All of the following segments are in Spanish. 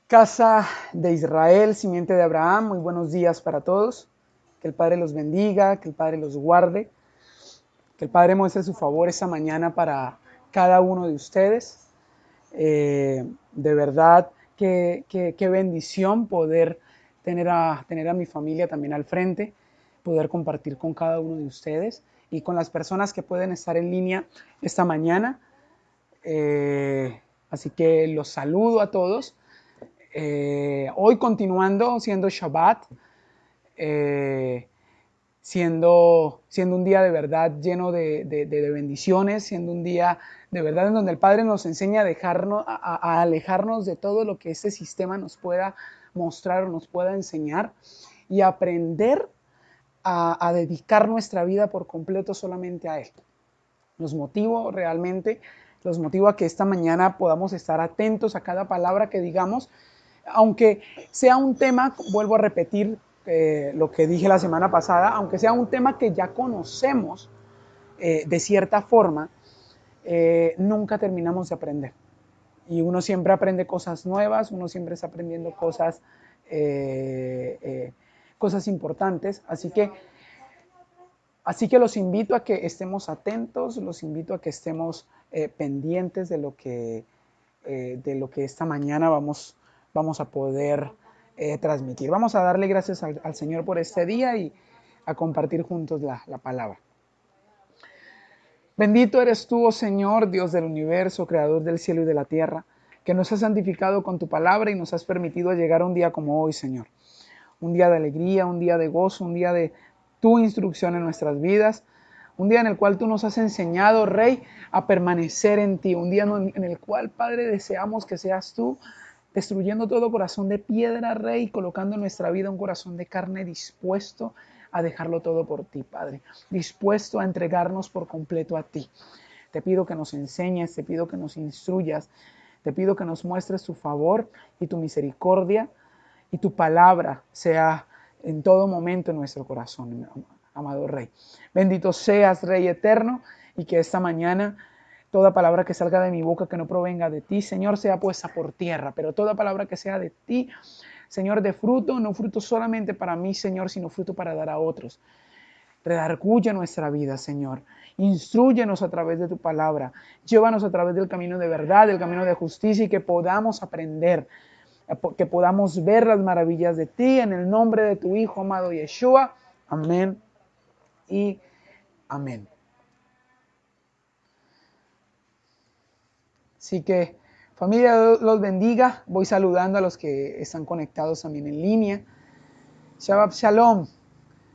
Casa de Israel, simiente de Abraham, muy buenos días para todos. Que el Padre los bendiga, que el Padre los guarde, que el Padre muestre su favor esta mañana para cada uno de ustedes. De verdad, qué bendición poder tener a mi familia también al frente, poder compartir con cada uno de ustedes y con las personas que pueden estar en línea esta mañana. Así que los saludo a todos. Hoy continuando siendo Shabbat, eh, siendo un día de verdad lleno de bendiciones, siendo un día de verdad en donde el Padre nos enseña a, a alejarnos de todo lo que este sistema nos pueda mostrar o nos pueda enseñar y aprender a dedicar nuestra vida por completo solamente a Él. Los motivo a que esta mañana podamos estar atentos a cada palabra que digamos, aunque sea un tema, vuelvo a repetir lo que dije la semana pasada, aunque sea un tema que ya conocemos de cierta forma, nunca terminamos de aprender. Y uno siempre aprende cosas nuevas, uno siempre está aprendiendo cosas importantes. Así que los invito a que estemos atentos, los invito a que estemos pendientes de lo que esta mañana vamos a poder transmitir. Vamos a darle gracias al Señor por este día y a compartir juntos la palabra. Bendito eres tú, oh Señor, Dios del universo, creador del cielo y de la tierra, que nos has santificado con tu palabra y nos has permitido llegar a un día como hoy, Señor. Un día de alegría, un día de gozo, un día de tu instrucción en nuestras vidas, un día en el cual tú nos has enseñado, Rey, a permanecer en ti, un día en el cual, Padre, deseamos que seas tú destruyendo todo corazón de piedra, Rey, colocando en nuestra vida un corazón de carne dispuesto a dejarlo todo por ti, Padre, dispuesto a entregarnos por completo a ti. Te pido que nos enseñes, te pido que nos instruyas, te pido que nos muestres tu favor y tu misericordia y tu palabra sea en todo momento en nuestro corazón, amado Rey. Bendito seas, Rey eterno, y que esta mañana toda palabra que salga de mi boca que no provenga de ti, Señor, sea puesta por tierra, pero toda palabra que sea de ti, Señor, de fruto, no fruto solamente para mí, Señor, sino fruto para dar a otros. Redarguye nuestra vida, Señor. Instrúyenos a través de tu palabra. Llévanos a través del camino de verdad, del camino de justicia y que podamos aprender, que podamos ver las maravillas de ti en el nombre de tu Hijo amado Yeshua. Amén y amén. Así que familia, los bendiga. Voy saludando a los que están conectados también en línea. Shabbat Shalom.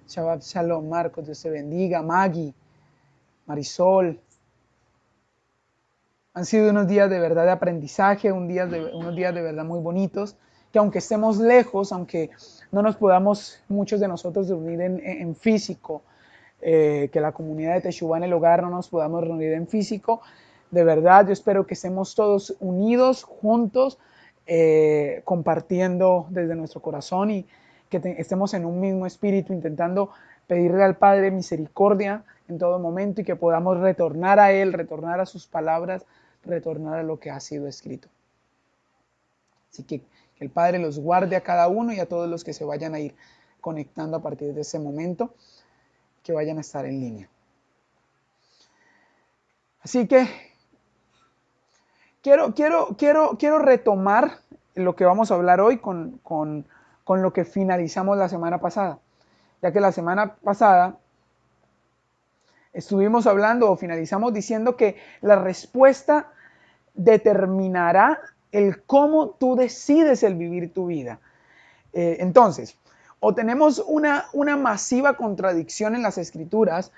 Shabbat Shalom, Marcos, Dios te bendiga. Maggie, Marisol. Han sido unos días de verdad de aprendizaje, unos días de verdad muy bonitos, que aunque estemos lejos, aunque no nos podamos muchos de nosotros reunir en físico, que la comunidad de Teshuvá en el hogar no nos podamos reunir en físico, de verdad yo espero que estemos todos unidos, juntos, compartiendo desde nuestro corazón y que estemos en un mismo espíritu intentando pedirle al Padre misericordia en todo momento y que podamos retornar a Él, retornar a sus palabras, retornar a lo que ha sido escrito. Así que el Padre los guarde a cada uno y a todos los que se vayan a ir conectando a partir de ese momento, que vayan a estar en línea. Así que quiero retomar lo que vamos a hablar hoy con lo que finalizamos la semana pasada, ya que la semana pasada estuvimos hablando o finalizamos diciendo que la respuesta determinará el cómo tú decides el vivir tu vida. Entonces, o tenemos una masiva contradicción en las escrituras,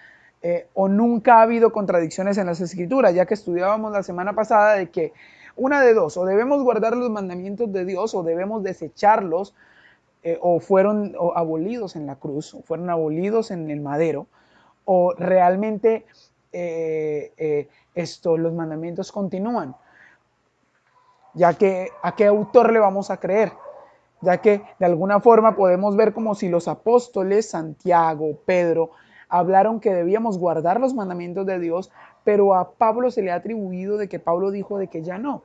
o nunca ha habido contradicciones en las escrituras, ya que estudiábamos la semana pasada de que una de dos, o debemos guardar los mandamientos de Dios o debemos desecharlos, o fueron abolidos en la cruz, o fueron abolidos en el madero, o realmente los mandamientos continúan, ya que ¿a qué autor le vamos a creer? Ya que de alguna forma podemos ver como si los apóstoles, Santiago, Pedro, hablaron que debíamos guardar los mandamientos de Dios, pero a Pablo se le ha atribuido de que Pablo dijo de que ya no.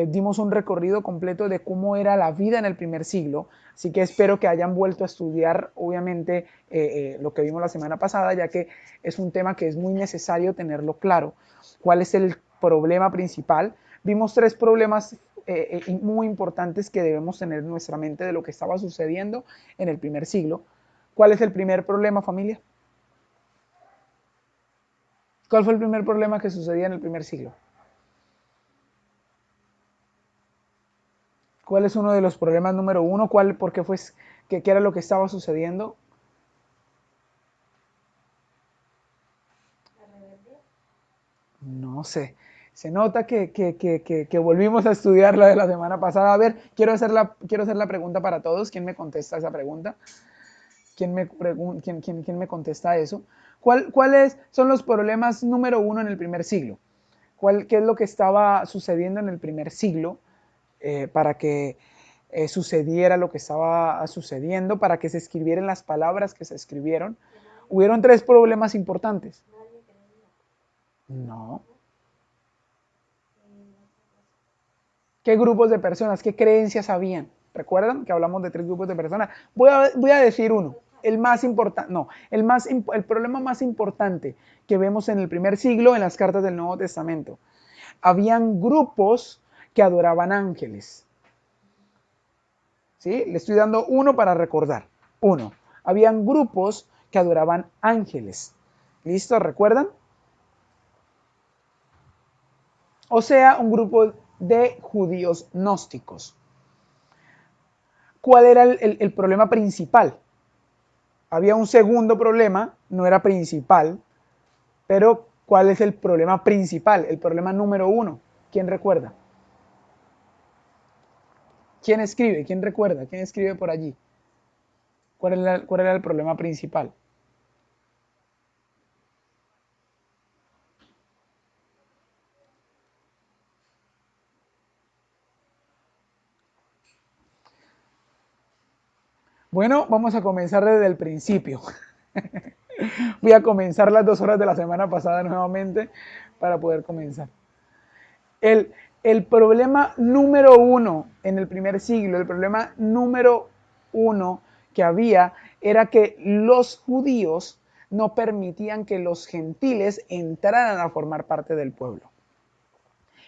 dimos un recorrido completo de cómo era la vida en el primer siglo, así que espero que hayan vuelto a estudiar, obviamente, lo que vimos la semana pasada, ya que es un tema que es muy necesario tenerlo claro. ¿Cuál es el problema principal? Vimos tres problemas muy importantes que debemos tener en nuestra mente de lo que estaba sucediendo en el primer siglo. ¿Cuál es el primer problema, familia? ¿Cuál fue el primer problema que sucedía en el primer siglo? ¿Cuál es uno de los problemas número uno? ¿Por qué fue, qué era lo que estaba sucediendo? No sé. Se nota que volvimos a estudiar la de la semana pasada. A ver, quiero hacer la pregunta para todos. ¿Quién me contesta esa pregunta? ¿Quién me contesta eso? ¿Cuáles son los problemas número uno en el primer siglo? ¿Qué es lo que estaba sucediendo en el primer siglo para que sucediera lo que estaba sucediendo, para que se escribieran las palabras que se escribieron? Hubieron tres problemas importantes. No. ¿Qué grupos de personas, qué creencias habían? ¿Recuerdan que hablamos de tres grupos de personas? Voy a decir uno, el más importante, no, el problema más importante que vemos en el primer siglo en las cartas del Nuevo Testamento. Habían grupos que adoraban ángeles. ¿Sí? Le estoy dando uno para recordar. Uno, habían grupos que adoraban ángeles. ¿Listo? ¿Recuerdan? O sea, un grupo de judíos gnósticos. ¿Cuál era el problema principal? Había un segundo problema, no era principal, pero ¿cuál es el problema principal? El problema número uno. ¿Quién recuerda? ¿Quién escribe? ¿Quién recuerda? ¿Quién escribe por allí? ¿Cuál era el problema principal? Bueno, vamos a comenzar desde el principio. Voy a comenzar las 2 horas de la semana pasada nuevamente para poder comenzar. El, el problema número uno en el primer siglo, el problema número uno que había era que los judíos no permitían que los gentiles entraran a formar parte del pueblo.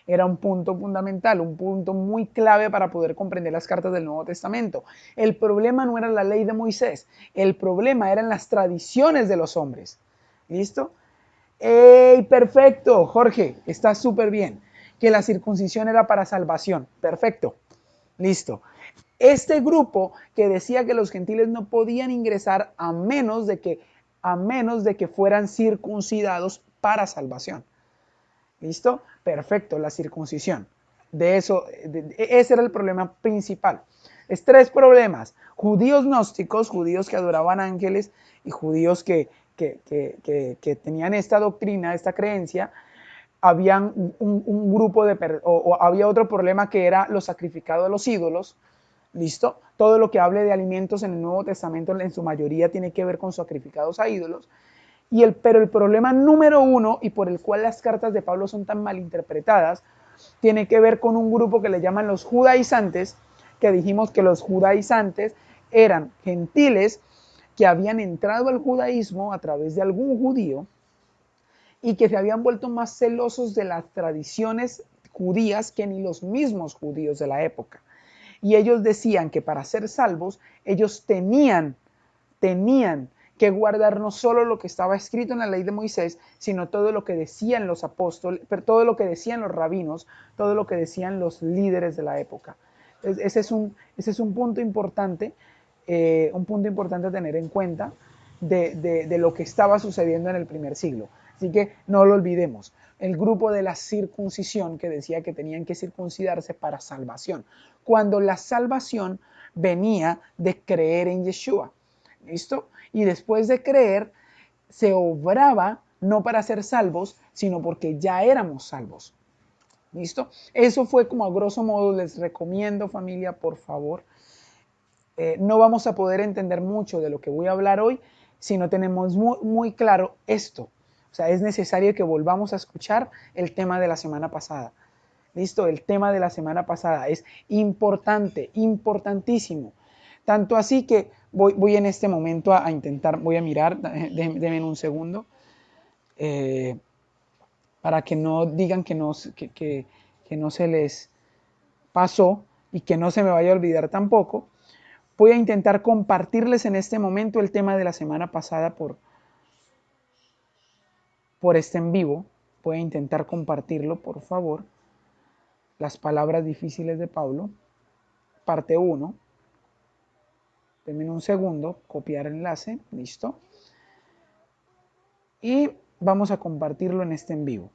Era un punto fundamental, un punto muy clave para poder comprender las cartas del Nuevo Testamento. El problema no era la ley de Moisés, el problema eran las tradiciones de los hombres. ¿Listo? ¡Ey, perfecto! Jorge, está súper bien. Que la circuncisión era para salvación. Perfecto. Listo. Este grupo que decía que los gentiles no podían ingresar a menos de que fueran circuncidados para salvación. ¿Listo? Perfecto, la circuncisión. Ese era el problema principal. Es tres problemas. Judíos gnósticos, judíos que adoraban ángeles y judíos que tenían esta doctrina, esta creencia. Habían un grupo o había otro problema que era lo sacrificado a los ídolos. ¿Listo? Todo lo que hable de alimentos en el Nuevo Testamento en su mayoría tiene que ver con sacrificados a ídolos. Pero el problema número uno y por el cual las cartas de Pablo son tan mal interpretadas tiene que ver con un grupo que le llaman los judaizantes, que dijimos que los judaizantes eran gentiles que habían entrado al judaísmo a través de algún judío y que se habían vuelto más celosos de las tradiciones judías que ni los mismos judíos de la época. Y ellos decían que para ser salvos, ellos tenían que guardar no solo lo que estaba escrito en la ley de Moisés, sino todo lo que decían los apóstoles, todo lo que decían los rabinos, todo lo que decían los líderes de la época. Ese es un punto importante a tener en cuenta de lo que estaba sucediendo en el primer siglo. Así que no lo olvidemos. El grupo de la circuncisión que decía que tenían que circuncidarse para salvación, cuando la salvación venía de creer en Yeshua. ¿Listo? Y después de creer, se obraba no para ser salvos, sino porque ya éramos salvos. ¿Listo? Eso fue como a grosso modo. Les recomiendo, familia, por favor. No vamos a poder entender mucho de lo que voy a hablar hoy si no tenemos muy claro esto. O sea, es necesario que volvamos a escuchar el tema de la semana pasada. Listo, el tema de la semana pasada es importante, importantísimo. Tanto así que voy en este momento a intentar, voy a mirar, denme un segundo, eh, para que no digan que no se les pasó y que no se me vaya a olvidar tampoco. Voy a intentar compartirles en este momento el tema de la semana pasada por este en vivo. Voy a intentar compartirlo, por favor. Las palabras difíciles de Pablo, parte 1. Denme un segundo, copiar enlace, listo. Y vamos a compartirlo en este en vivo.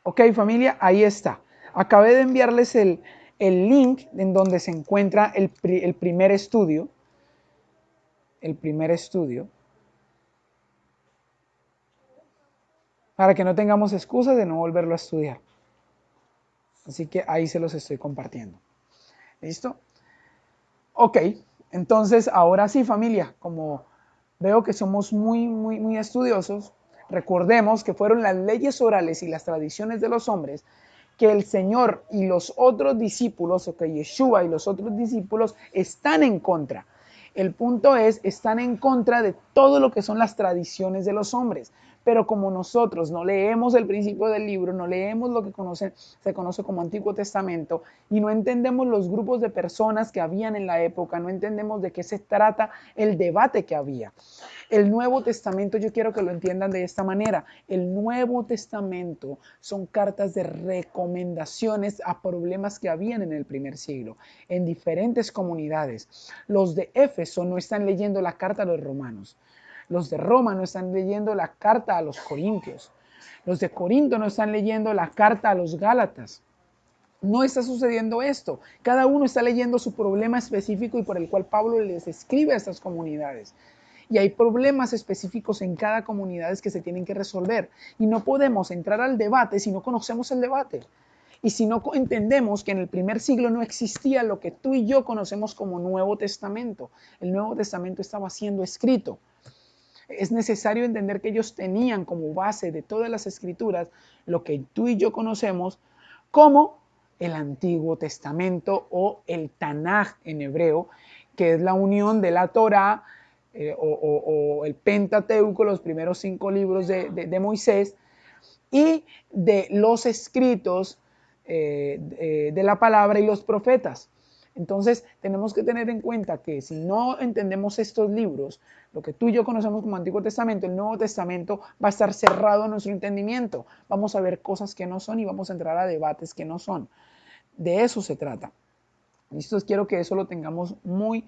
Ok, familia, ahí está. Acabé de enviarles el link en donde se encuentra el primer estudio. El primer estudio. Para que no tengamos excusas de no volverlo a estudiar. Así que ahí se los estoy compartiendo. ¿Listo? Ok, entonces ahora sí, familia, como veo que somos muy estudiosos, recordemos que fueron las leyes orales y las tradiciones de los hombres que el Señor y los otros discípulos, o que Yeshua y los otros discípulos están en contra. El punto es, están en contra de todo lo que son las tradiciones de los hombres. Pero como nosotros no leemos el principio del libro, no leemos lo que se conoce como Antiguo Testamento y no entendemos los grupos de personas que habían en la época, no entendemos de qué se trata el debate que había. El Nuevo Testamento, yo quiero que lo entiendan de esta manera. El Nuevo Testamento son cartas de recomendaciones a problemas que habían en el primer siglo, en diferentes comunidades. Los de Éfeso no están leyendo la carta a los romanos. Los de Roma no están leyendo la carta a los corintios. Los de Corinto no están leyendo la carta a los gálatas. No está sucediendo esto. Cada uno está leyendo su problema específico y por el cual Pablo les escribe a estas comunidades. Y hay problemas específicos en cada comunidad que se tienen que resolver. Y no podemos entrar al debate si no conocemos el debate. Y si no entendemos que en el primer siglo no existía lo que tú y yo conocemos como Nuevo Testamento. El Nuevo Testamento estaba siendo escrito. Es necesario entender que ellos tenían como base de todas las escrituras lo que tú y yo conocemos como el Antiguo Testamento o el Tanaj en hebreo, que es la unión de la Torá o el Pentateuco, los primeros 5 libros de Moisés, y de los escritos de la palabra y los profetas. Entonces tenemos que tener en cuenta que si no entendemos estos libros, lo que tú y yo conocemos como Antiguo Testamento, el Nuevo Testamento va a estar cerrado a nuestro entendimiento. Vamos a ver cosas que no son y vamos a entrar a debates que no son. De eso se trata. Listo, quiero que eso lo tengamos muy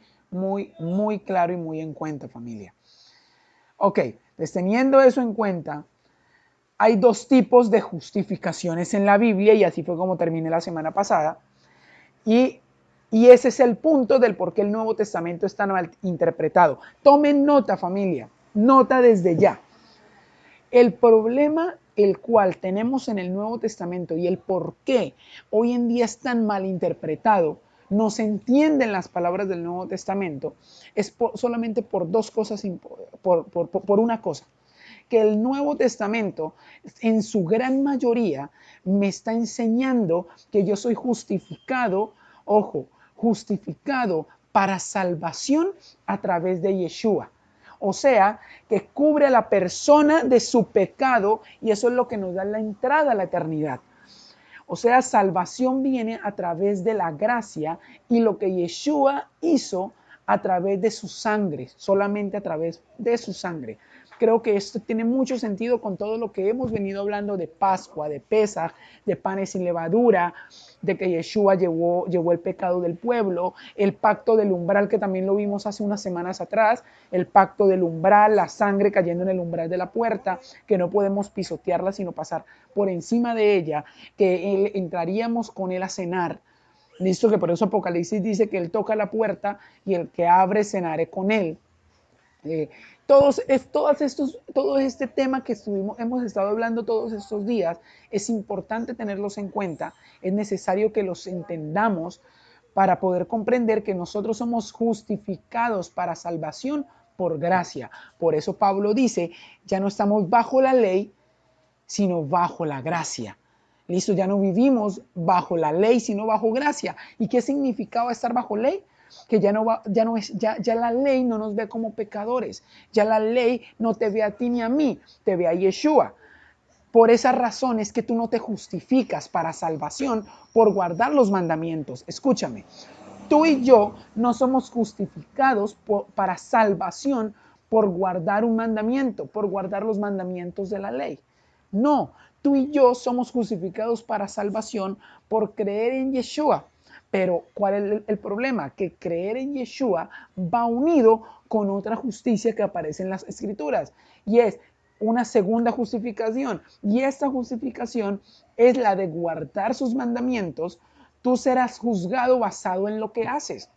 claro y muy en cuenta, familia. Ok, pues teniendo eso en cuenta, hay 2 tipos de justificaciones en la Biblia y así fue como terminé la semana pasada. Y ese es el punto del por qué el Nuevo Testamento está mal interpretado. Tomen nota, familia, nota desde ya. El problema el cual tenemos en el Nuevo Testamento y el por qué hoy en día es tan mal interpretado, no se entienden las palabras del Nuevo Testamento, es solamente por 2 cosas, por una cosa, que el Nuevo Testamento en su gran mayoría me está enseñando que yo soy justificado, ojo, justificado para salvación a través de Yeshua. O sea, que cubre a la persona de su pecado y eso es lo que nos da la entrada a la eternidad. O sea, salvación viene a través de la gracia y lo que Yeshua hizo a través de su sangre, solamente a través de su sangre. Creo que esto tiene mucho sentido con todo lo que hemos venido hablando de Pascua, de Pesaj, de panes sin levadura, de que Yeshua llevó el pecado del pueblo, el pacto del umbral que también lo vimos hace unas semanas atrás, el pacto del umbral, la sangre cayendo en el umbral de la puerta, que no podemos pisotearla sino pasar por encima de ella, que entraríamos con él a cenar. Listo, que por eso Apocalipsis dice que él toca la puerta y el que abre cenaré con él. Eh, todo este tema que hemos estado hablando todos estos días, es importante tenerlos en cuenta, es necesario que los entendamos para poder comprender que nosotros somos justificados para salvación por gracia. Por eso Pablo dice, ya no estamos bajo la ley, sino bajo la gracia. Listo, ya no vivimos bajo la ley, sino bajo gracia. ¿Y qué significaba estar bajo ley? Que ya la ley no nos ve como pecadores, ya la ley no te ve a ti ni a mí, te ve a Yeshua. Por esa razón es que tú no te justificas para salvación por guardar los mandamientos. Escúchame, tú y yo no somos justificados para salvación por guardar un mandamiento, por guardar los mandamientos de la ley. No, tú y yo somos justificados para salvación por creer en Yeshua. Pero ¿cuál es el problema? Que creer en Yeshua va unido con otra justicia que aparece en las Escrituras. Y es una segunda justificación. Y esta justificación es la de guardar sus mandamientos. Tú serás juzgado basado en lo que haces.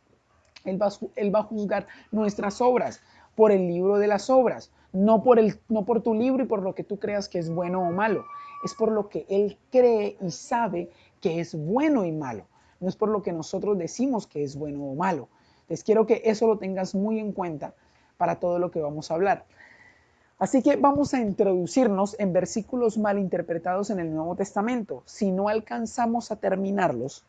Él va a juzgar nuestras obras por el libro de las obras, no por tu libro y por lo que tú creas que es bueno o malo. Es por lo que Él cree y sabe que es bueno y malo. No es por lo que nosotros decimos que es bueno o malo. Les quiero que eso lo tengas muy en cuenta para todo lo que vamos a hablar. Así que vamos a introducirnos en versículos mal interpretados en el Nuevo Testamento. Si no alcanzamos a terminarlos,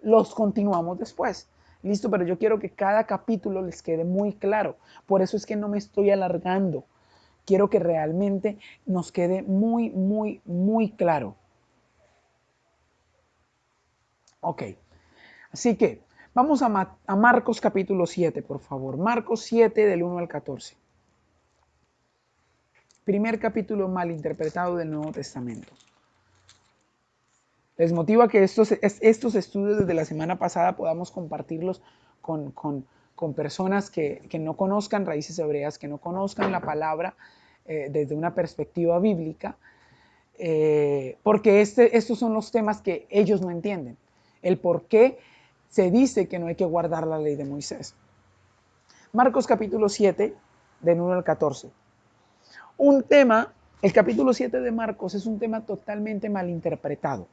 los continuamos después. Listo, pero yo quiero que cada capítulo les quede muy claro. Por eso es que no me estoy alargando. Quiero que realmente nos quede muy, muy, muy claro. Ok, así que vamos a Marcos capítulo 7, por favor. Marcos 7 del 1 al 14. Primer capítulo mal interpretado del Nuevo Testamento. Les motiva que estos estudios desde la semana pasada podamos compartirlos con personas que no conozcan raíces hebreas, que no conozcan la palabra desde una perspectiva bíblica, porque estos son los temas que ellos no entienden. El por qué se dice que no hay que guardar la ley de Moisés. Marcos capítulo 7, del 1 al 14. Un tema, el capítulo 7 de Marcos es un tema totalmente malinterpretado.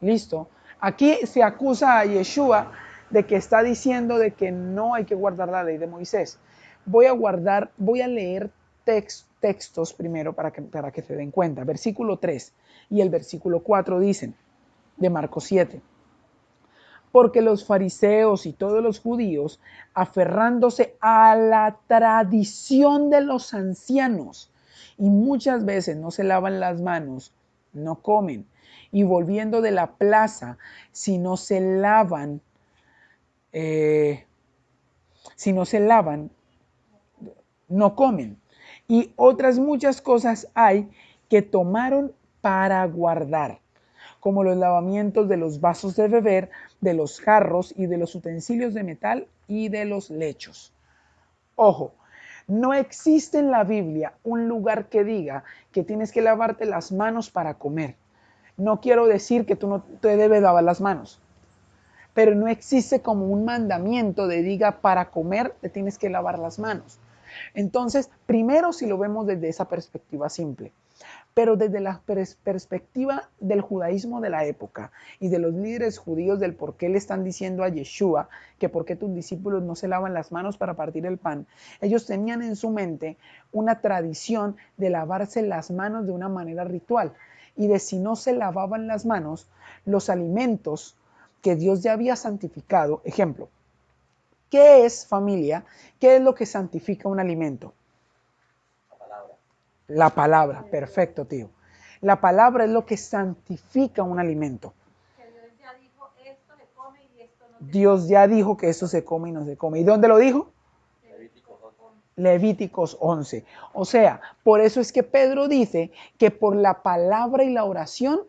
Listo. Aquí se acusa a Yeshua de que está diciendo de que no hay que guardar la ley de Moisés. Voy a leer textos primero para que se den cuenta. Versículo 3 y el versículo 4 dicen, de Marcos 7. Porque los fariseos y todos los judíos, aferrándose a la tradición de los ancianos, y muchas veces no se lavan las manos, no comen. Y volviendo de la plaza, si no se lavan, no comen. Y otras muchas cosas hay que tomaron para guardar, como los lavamientos de los vasos de beber, de los jarros y de los utensilios de metal y de los lechos. Ojo, no existe en la Biblia un lugar que diga que tienes que lavarte las manos para comer. No quiero decir que tú no te debes lavar las manos, pero no existe como un mandamiento de diga para comer te tienes que lavar las manos. Entonces, primero si lo vemos desde esa perspectiva simple, pero desde la perspectiva del judaísmo de la época y de los líderes judíos del por qué le están diciendo a Yeshua que por qué tus discípulos no se lavan las manos para partir el pan, ellos tenían en su mente una tradición de lavarse las manos de una manera ritual y de si no se lavaban las manos, los alimentos que Dios ya había santificado. Ejemplo, ¿qué es, familia? ¿Qué es lo que santifica un alimento? La palabra, perfecto, tío. La palabra es lo que santifica un alimento. Dios ya dijo que esto se come y no se come. ¿Y dónde lo dijo? Levíticos 11. O sea, por eso es que Pedro dice que por la palabra y la oración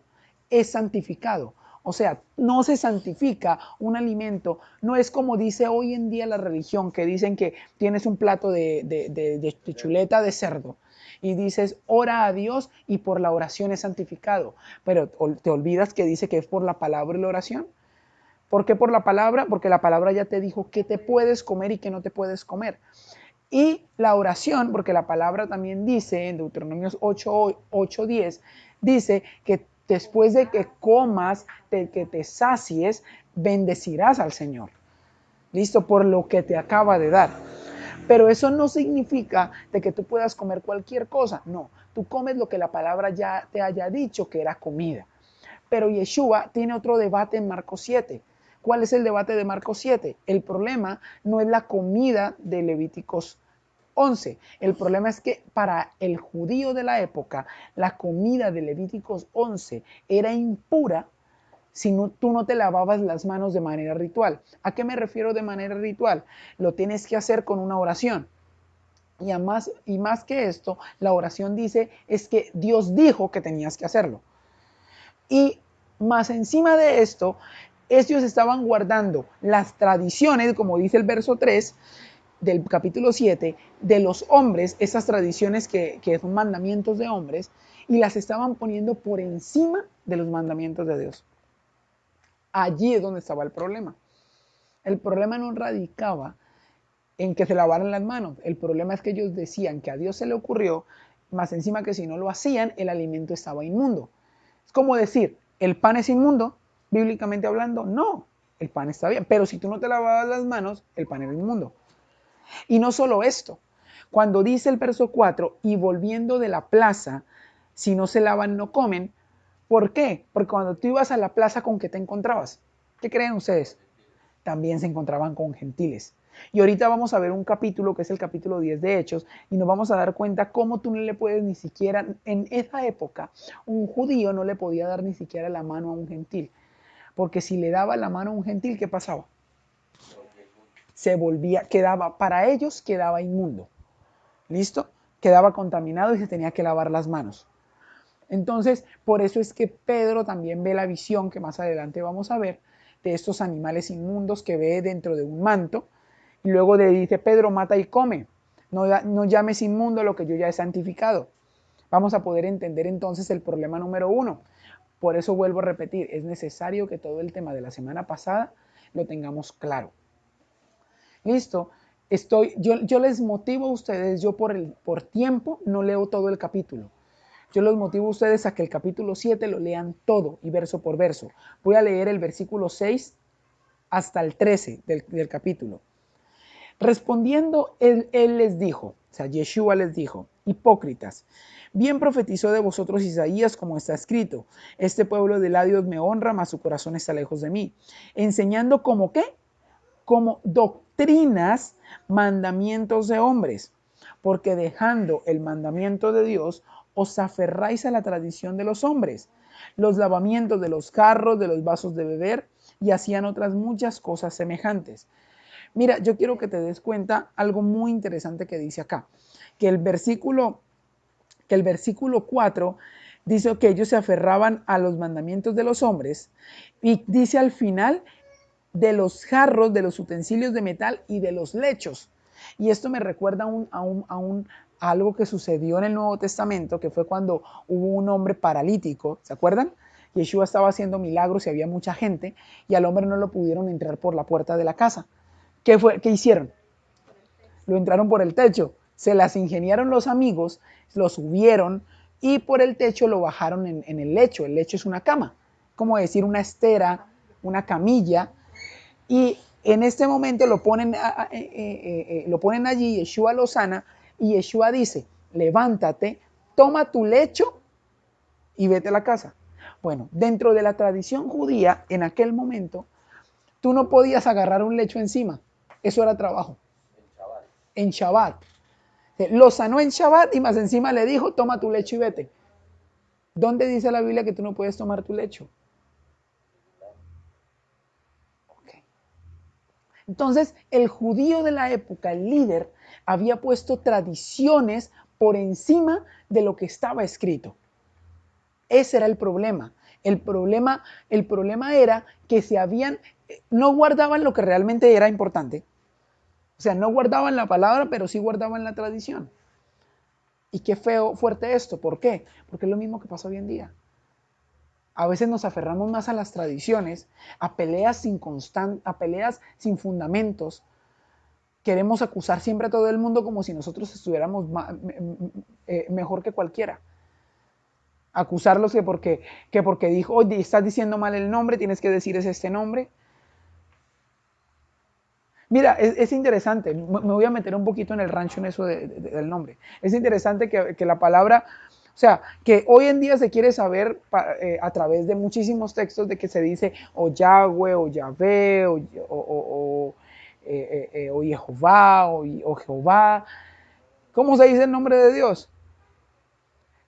es santificado. O sea, no se santifica un alimento. No es como dice hoy en día la religión, que dicen que tienes un plato de chuleta de cerdo y dices, ora a Dios y por la oración es santificado. Pero te olvidas que dice que es por la palabra y la oración. ¿Por qué por la palabra? Porque la palabra ya te dijo qué te puedes comer y qué no te puedes comer. Y la oración, porque la palabra también dice en Deuteronomios 8:10, dice que después de que comas, de que te sacies, bendecirás al Señor. Listo, por lo que te acaba de dar. Pero eso no significa de que tú puedas comer cualquier cosa. No, tú comes lo que la palabra ya te haya dicho que era comida. Pero Yeshua tiene otro debate en Marcos 7. ¿Cuál es el debate de Marcos 7? El problema no es la comida de Levíticos 11. El problema es que para el judío de la época, la comida de Levíticos 11 era impura si no, tú no te lavabas las manos de manera ritual. ¿A qué me refiero de manera ritual? Lo tienes que hacer con una oración. Y más que esto, la oración dice es que Dios dijo que tenías que hacerlo. Y más encima de esto, ellos estaban guardando las tradiciones, como dice el verso 3 del capítulo 7, de los hombres, esas tradiciones que son mandamientos de hombres, y las estaban poniendo por encima de los mandamientos de Dios. Allí es donde estaba el problema. El problema no radicaba en que se lavaran las manos. El problema es que ellos decían que a Dios se le ocurrió, más encima que si no lo hacían, el alimento estaba inmundo. Es como decir, ¿el pan es inmundo? Bíblicamente hablando, no, el pan está bien. Pero si tú no te lavabas las manos, el pan era inmundo. Y no solo esto, cuando dice el verso 4, y volviendo de la plaza, si no se lavan, no comen. ¿Por qué? Porque cuando tú ibas a la plaza, ¿con qué te encontrabas? ¿Qué creen ustedes? También se encontraban con gentiles. Y ahorita vamos a ver un capítulo que es el capítulo 10 de Hechos y nos vamos a dar cuenta cómo tú no le puedes ni siquiera, en esa época, un judío no le podía dar ni siquiera la mano a un gentil. Porque si le daba la mano a un gentil, ¿qué pasaba? Se volvía, quedaba, para ellos quedaba inmundo. ¿Listo? Quedaba contaminado y se tenía que lavar las manos. Entonces, por eso es que Pedro también ve la visión que más adelante vamos a ver de estos animales inmundos que ve dentro de un manto. Y luego le dice, Pedro, mata y come. No llames inmundo lo que yo ya he santificado. Vamos a poder entender entonces el problema número 1. Por eso vuelvo a repetir, es necesario que todo el tema de la semana pasada lo tengamos claro. Listo. Yo les motivo a ustedes, yo por tiempo no leo todo el capítulo. Yo los motivo a ustedes a que el capítulo 7 lo lean todo y verso por verso. Voy a leer el versículo 6 hasta el 13 del capítulo. Respondiendo, él les dijo, o sea, Yeshua les dijo, hipócritas, bien profetizó de vosotros Isaías como está escrito, este pueblo de labios me honra, mas su corazón está lejos de mí, enseñando como qué, como doctrinas, mandamientos de hombres, porque dejando el mandamiento de Dios, os aferráis a la tradición de los hombres, los lavamientos de los carros, de los vasos de beber, y hacían otras muchas cosas semejantes. Mira, yo quiero que te des cuenta algo muy interesante que dice acá, que el versículo 4 dice que ellos se aferraban a los mandamientos de los hombres y dice al final de los jarros, de los utensilios de metal y de los lechos. Y esto me recuerda a algo que sucedió en el Nuevo Testamento, que fue cuando hubo un hombre paralítico, ¿se acuerdan? Yeshua estaba haciendo milagros y había mucha gente y al hombre no lo pudieron entrar por la puerta de la casa. ¿Qué hicieron? Lo entraron por el techo. Se las ingeniaron los amigos, lo subieron y por el techo lo bajaron en el lecho. El lecho es una cama, como decir una estera, una camilla. Y en este momento lo ponen allí, Yeshua lo sana y Yeshua dice, levántate, toma tu lecho y vete a la casa. Bueno, dentro de la tradición judía, en aquel momento, tú no podías agarrar un lecho encima. Eso era trabajo. En Shabbat. Lo sanó en Shabbat y más encima le dijo, toma tu lecho y vete. ¿Dónde dice la Biblia que tú no puedes tomar tu lecho? Okay. Entonces, el judío de la época, el líder, había puesto tradiciones por encima de lo que estaba escrito. Ese era el problema. El problema era que no guardaban lo que realmente era importante. O sea, no guardaban la palabra, pero sí guardaban la tradición. Y qué fuerte esto. ¿Por qué? Porque es lo mismo que pasa hoy en día. A veces nos aferramos más a las tradiciones, a peleas sin fundamentos, queremos acusar siempre a todo el mundo como si nosotros estuviéramos mejor que cualquiera. Acusarlos que porque dijo, oye, estás diciendo mal el nombre, tienes que decir es este nombre. Mira, es interesante, me voy a meter un poquito en el rancho en eso del nombre. Es interesante que la palabra, o sea, que hoy en día se quiere saber a través de muchísimos textos de que se dice o Yahweh, o Yahvé, o Jehová, o Jehová. ¿Cómo se dice el nombre de Dios?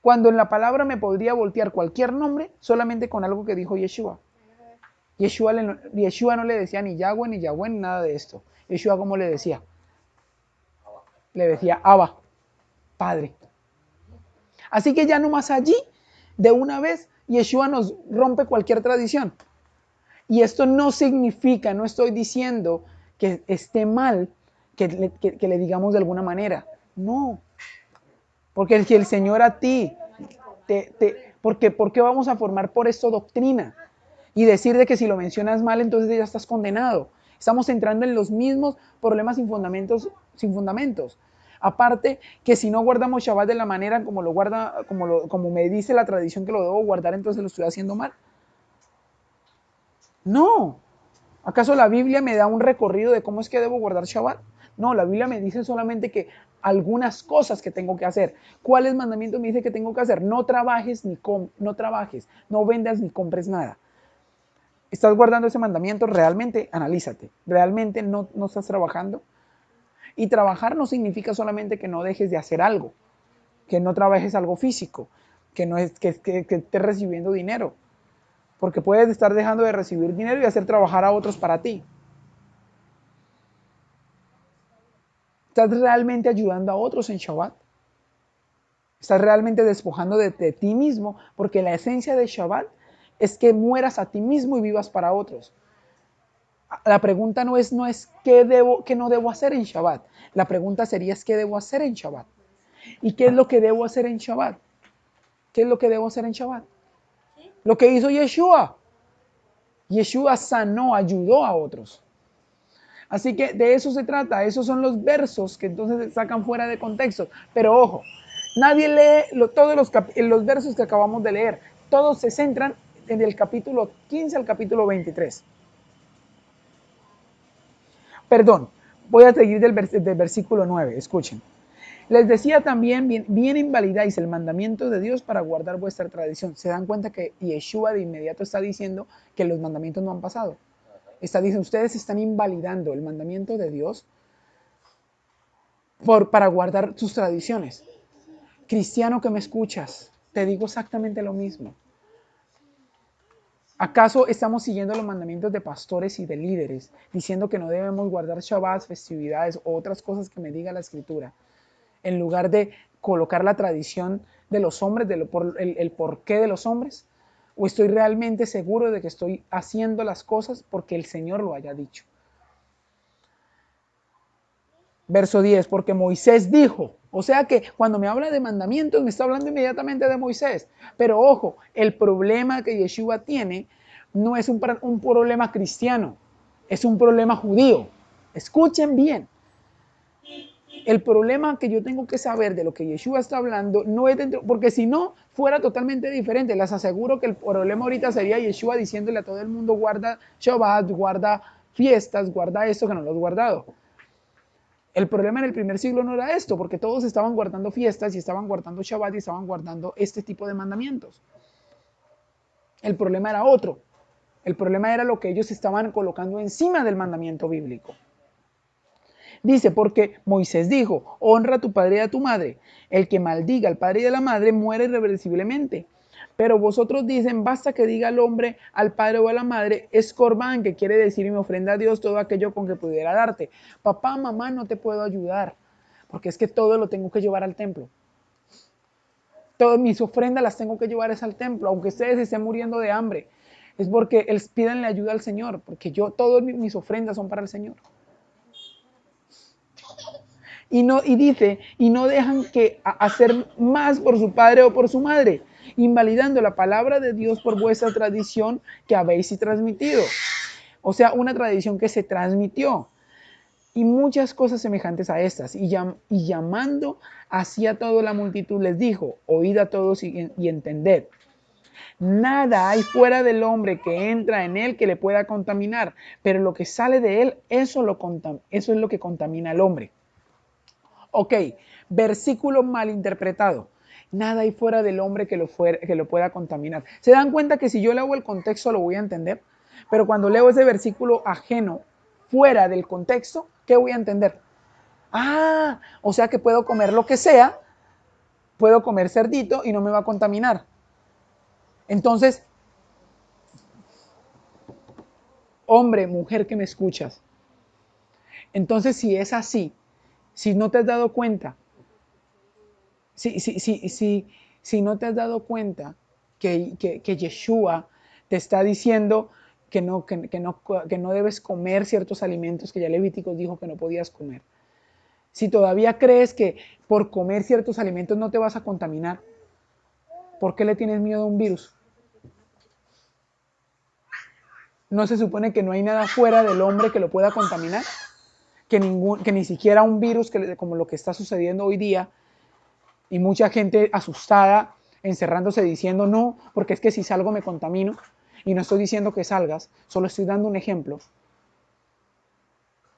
Cuando en la palabra me podría voltear cualquier nombre solamente con algo que dijo Yeshua. Yeshua no le decía ni Yahweh, ni Yahweh, ni nada de esto. Yeshua, ¿cómo le decía? Le decía Abba, Padre. Así que ya nomás allí, de una vez, Yeshua nos rompe cualquier tradición. Y esto no significa, no estoy diciendo que esté mal que le digamos de alguna manera. No. Porque si el Señor a ti, ¿por qué vamos a formar por esto doctrina? Y decir de que si lo mencionas mal, entonces ya estás condenado. Estamos entrando en los mismos problemas sin fundamentos. Aparte, que si no guardamos Shabbat de la manera como lo guarda, como me dice la tradición que lo debo guardar, entonces lo estoy haciendo mal. No. ¿Acaso la Biblia me da un recorrido de cómo es que debo guardar Shabbat? No, la Biblia me dice solamente que algunas cosas que tengo que hacer. ¿Cuáles mandamientos me dice que tengo que hacer? No trabajes, no vendas ni compres nada. ¿Estás guardando ese mandamiento? Realmente, analízate. ¿Realmente no estás trabajando? Y trabajar no significa solamente que no dejes de hacer algo, que no trabajes algo físico, que no es que estés recibiendo dinero, porque puedes estar dejando de recibir dinero y hacer trabajar a otros para ti. ¿Estás realmente ayudando a otros en Shabbat? ¿Estás realmente despojando de ti mismo? Porque la esencia de Shabbat es que mueras a ti mismo y vivas para otros. La pregunta no es qué no debo hacer en Shabbat. La pregunta sería qué debo hacer en Shabbat. ¿Y qué es lo que debo hacer en Shabbat? ¿Qué es lo que debo hacer en Shabbat? Lo que hizo Yeshua. Yeshua sanó, ayudó a otros. Así que de eso se trata. Esos son los versos que entonces se sacan fuera de contexto. Pero ojo, nadie lee todos los versos que acabamos de leer. Todos se centran en el capítulo 15 al capítulo 23. Perdón, voy a seguir del versículo 9. Escuchen. Les decía también, bien invalidáis el mandamiento de Dios para guardar vuestra tradición. Se dan cuenta que Yeshua de inmediato está diciendo que los mandamientos no han pasado. Está diciendo, ustedes están invalidando el mandamiento de Dios para guardar sus tradiciones. Cristiano que me escuchas, te digo exactamente lo mismo. ¿Acaso estamos siguiendo los mandamientos de pastores y de líderes, diciendo que no debemos guardar Shabbat, festividades o otras cosas que me diga la Escritura, en lugar de colocar la tradición de los hombres, el porqué de los hombres? ¿O estoy realmente seguro de que estoy haciendo las cosas porque el Señor lo haya dicho? Verso 10, porque Moisés dijo, o sea que cuando me habla de mandamientos me está hablando inmediatamente de Moisés. Pero ojo, el problema que Yeshua tiene no es un problema cristiano, es un problema judío. Escuchen bien. El problema que yo tengo que saber de lo que Yeshua está hablando no es dentro, porque si no fuera totalmente diferente. Les aseguro que el problema ahorita sería Yeshua diciéndole a todo el mundo guarda Shabbat, guarda fiestas, guarda esto que no lo has guardado. El problema en el primer siglo no era esto, porque todos estaban guardando fiestas y estaban guardando Shabbat y estaban guardando este tipo de mandamientos. El problema era otro. El problema era lo que ellos estaban colocando encima del mandamiento bíblico. Dice, porque Moisés dijo, honra a tu padre y a tu madre. El que maldiga al padre y a la madre muere irreversiblemente. Pero vosotros dicen, basta que diga al hombre, al padre o a la madre, es corbán, que quiere decir me ofrenda a Dios todo aquello con que pudiera darte. Papá, mamá, no te puedo ayudar, porque es que todo lo tengo que llevar al templo. Todas mis ofrendas las tengo que llevar al templo, aunque ustedes estén muriendo de hambre. Es porque pídanle ayuda al Señor, porque todas mis ofrendas son para el Señor. Y dice, y no dejan que hacer más por su padre o por su madre, invalidando la palabra de Dios por vuestra tradición que habéis transmitido. O sea, una tradición que se transmitió. y muchas cosas semejantes a estas. Y llamando así a toda la multitud les dijo, oíd a todos y entended. Nada hay fuera del hombre que entra en él que le pueda contaminar, pero lo que sale de él, eso es lo que contamina al hombre. Ok, versículo mal interpretado. Nada hay fuera del hombre que lo pueda contaminar. ¿Se dan cuenta que si yo leo el contexto lo voy a entender? Pero cuando leo ese versículo ajeno, fuera del contexto, ¿qué voy a entender? Ah, o sea que puedo comer lo que sea, puedo comer cerdito y no me va a contaminar. Entonces, hombre, mujer que me escuchas, entonces si es así, si no te has dado cuenta, si no te has dado cuenta que Yeshua te está diciendo que no debes comer ciertos alimentos que ya Levíticos dijo que no podías comer. Si todavía crees que por comer ciertos alimentos no te vas a contaminar, ¿por qué le tienes miedo a un virus? ¿No se supone que no hay nada fuera del hombre que lo pueda contaminar? Que ni siquiera un virus como lo que está sucediendo hoy día, y mucha gente asustada, encerrándose diciendo no, porque es que si salgo me contamino. Y no estoy diciendo que salgas, solo estoy dando un ejemplo.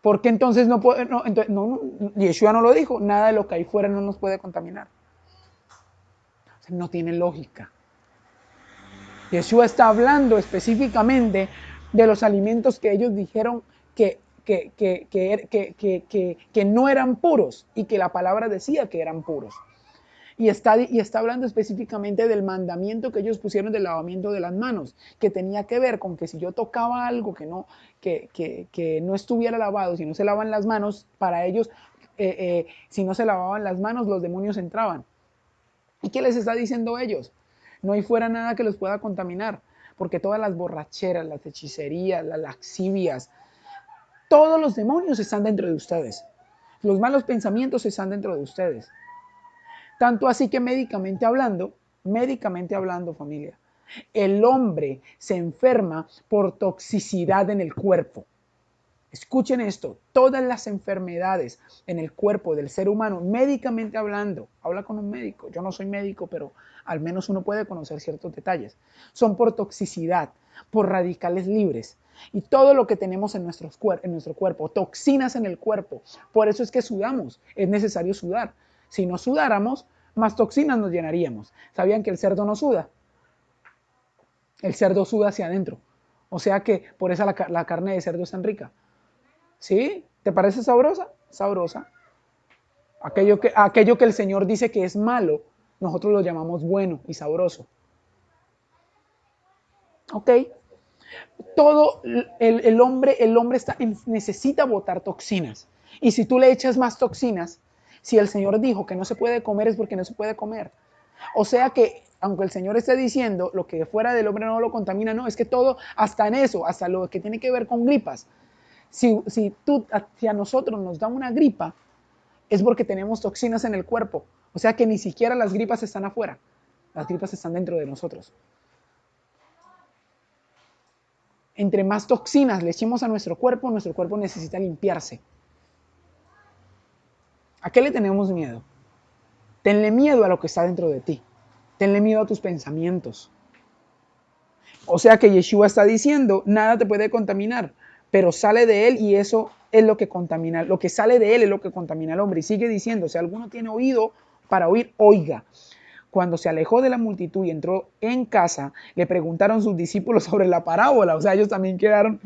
¿Por qué entonces no puede? No, Yeshua no lo dijo, nada de lo que hay fuera no nos puede contaminar. No tiene lógica. Yeshua está hablando específicamente de los alimentos que ellos dijeron que no eran puros y que la palabra decía que eran puros. Y está hablando específicamente del mandamiento que ellos pusieron del lavamiento de las manos, que tenía que ver con que si yo tocaba algo que no estuviera lavado, si no se lavan las manos, para ellos, si no se lavaban las manos, los demonios entraban. ¿Y qué les está diciendo ellos? No hay fuera nada que los pueda contaminar, porque todas las borracheras, las hechicerías, las laxivias, todos los demonios están dentro de ustedes. Los malos pensamientos están dentro de ustedes. Tanto así que médicamente hablando, familia, el hombre se enferma por toxicidad en el cuerpo. Escuchen esto, todas las enfermedades en el cuerpo del ser humano, médicamente hablando, habla con un médico, yo no soy médico, pero al menos uno puede conocer ciertos detalles, son por toxicidad, por radicales libres. Y todo lo que tenemos en nuestro cuerpo, toxinas en el cuerpo, por eso es que sudamos, es necesario sudar. Si no sudáramos, más toxinas nos llenaríamos. ¿Sabían que el cerdo no suda? El cerdo suda hacia adentro. O sea que por eso la carne de cerdo es tan rica. ¿Sí? ¿Te parece sabrosa? Sabrosa. Aquello que el Señor dice que es malo, nosotros lo llamamos bueno y sabroso. ¿Ok? Todo el hombre necesita botar toxinas. Y si tú le echas más toxinas, si el Señor dijo que no se puede comer es porque no se puede comer. O sea que, aunque el Señor esté diciendo lo que fuera del hombre no lo contamina, no, es que todo, hasta en eso, hasta lo que tiene que ver con gripas. Si a nosotros nos da una gripa, es porque tenemos toxinas en el cuerpo. O sea que ni siquiera las gripas están afuera. Las gripas están dentro de nosotros. Entre más toxinas le echemos a nuestro cuerpo necesita limpiarse. ¿A qué le tenemos miedo? Tenle miedo a lo que está dentro de ti. Tenle miedo a tus pensamientos. O sea que Yeshua está diciendo, nada te puede contaminar, pero sale de él y eso es lo que contamina. Lo que sale de él es lo que contamina al hombre. Y sigue diciendo, si alguno tiene oído para oír, oiga. Cuando se alejó de la multitud y entró en casa, le preguntaron sus discípulos sobre la parábola. O sea, ellos también quedaron.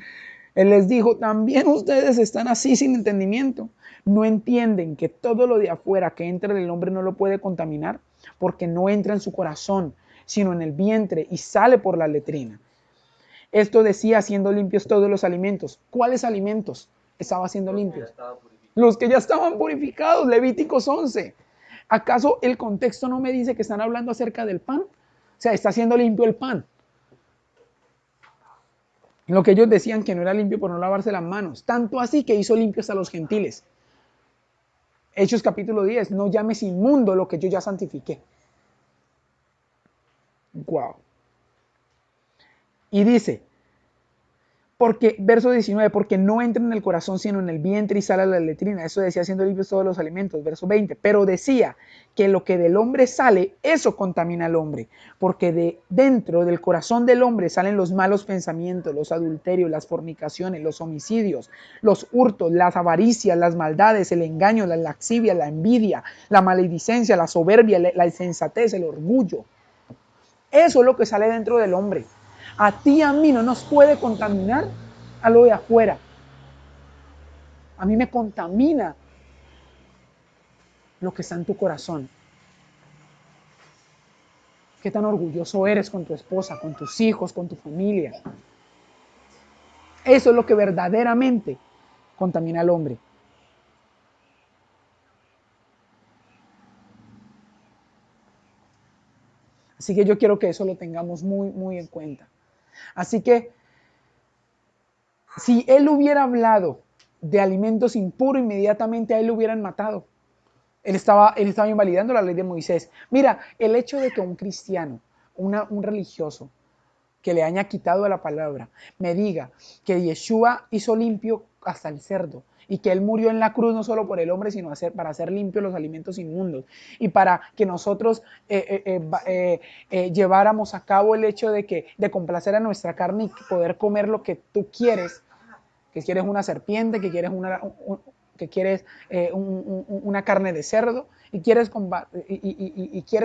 Él les dijo, también ustedes están así sin entendimiento. No entienden que todo lo de afuera que entra en el hombre no lo puede contaminar, porque no entra en su corazón, sino en el vientre y sale por la letrina. Esto decía haciendo limpios todos los alimentos. ¿Cuáles alimentos estaba haciendo limpios? Los que ya estaban purificados, Levíticos 11. ¿Acaso el contexto no me dice que están hablando acerca del pan? O sea, está haciendo limpio el pan. Lo que ellos decían que no era limpio por no lavarse las manos. Tanto así que hizo limpios a los gentiles. Hechos capítulo 10. No llames inmundo lo que yo ya santifiqué. Wow. Y dice, Porque, verso 19, porque no entra en el corazón sino en el vientre y sale a la letrina. Eso decía, siendo limpios todos los alimentos. Verso 20, pero decía que lo que del hombre sale, eso contamina al hombre. Porque de dentro del corazón del hombre salen los malos pensamientos, los adulterios, las fornicaciones, los homicidios, los hurtos, las avaricias, las maldades, el engaño, la lascivia, la envidia, la maledicencia, la soberbia, la insensatez, el orgullo. Eso es lo que sale dentro del hombre. A ti y a mí no nos puede contaminar a lo de afuera. A mí me contamina lo que está en tu corazón. Qué tan orgulloso eres con tu esposa, con tus hijos, con tu familia. Eso es lo que verdaderamente contamina al hombre. Así que yo quiero que eso lo tengamos muy, muy en cuenta. Así que si él hubiera hablado de alimentos impuros, inmediatamente a él lo hubieran matado. Él estaba invalidando la ley de Moisés. Mira, el hecho de que un cristiano, un religioso, que le haya quitado la palabra, me diga que Yeshua hizo limpio hasta el cerdo y que él murió en la cruz no solo por el hombre, sino para hacer limpios los alimentos inmundos y para que nosotros lleváramos a cabo el hecho de complacer a nuestra carne y poder comer lo que tú quieres, que quieres una serpiente, que quieres una carne de cerdo y quieres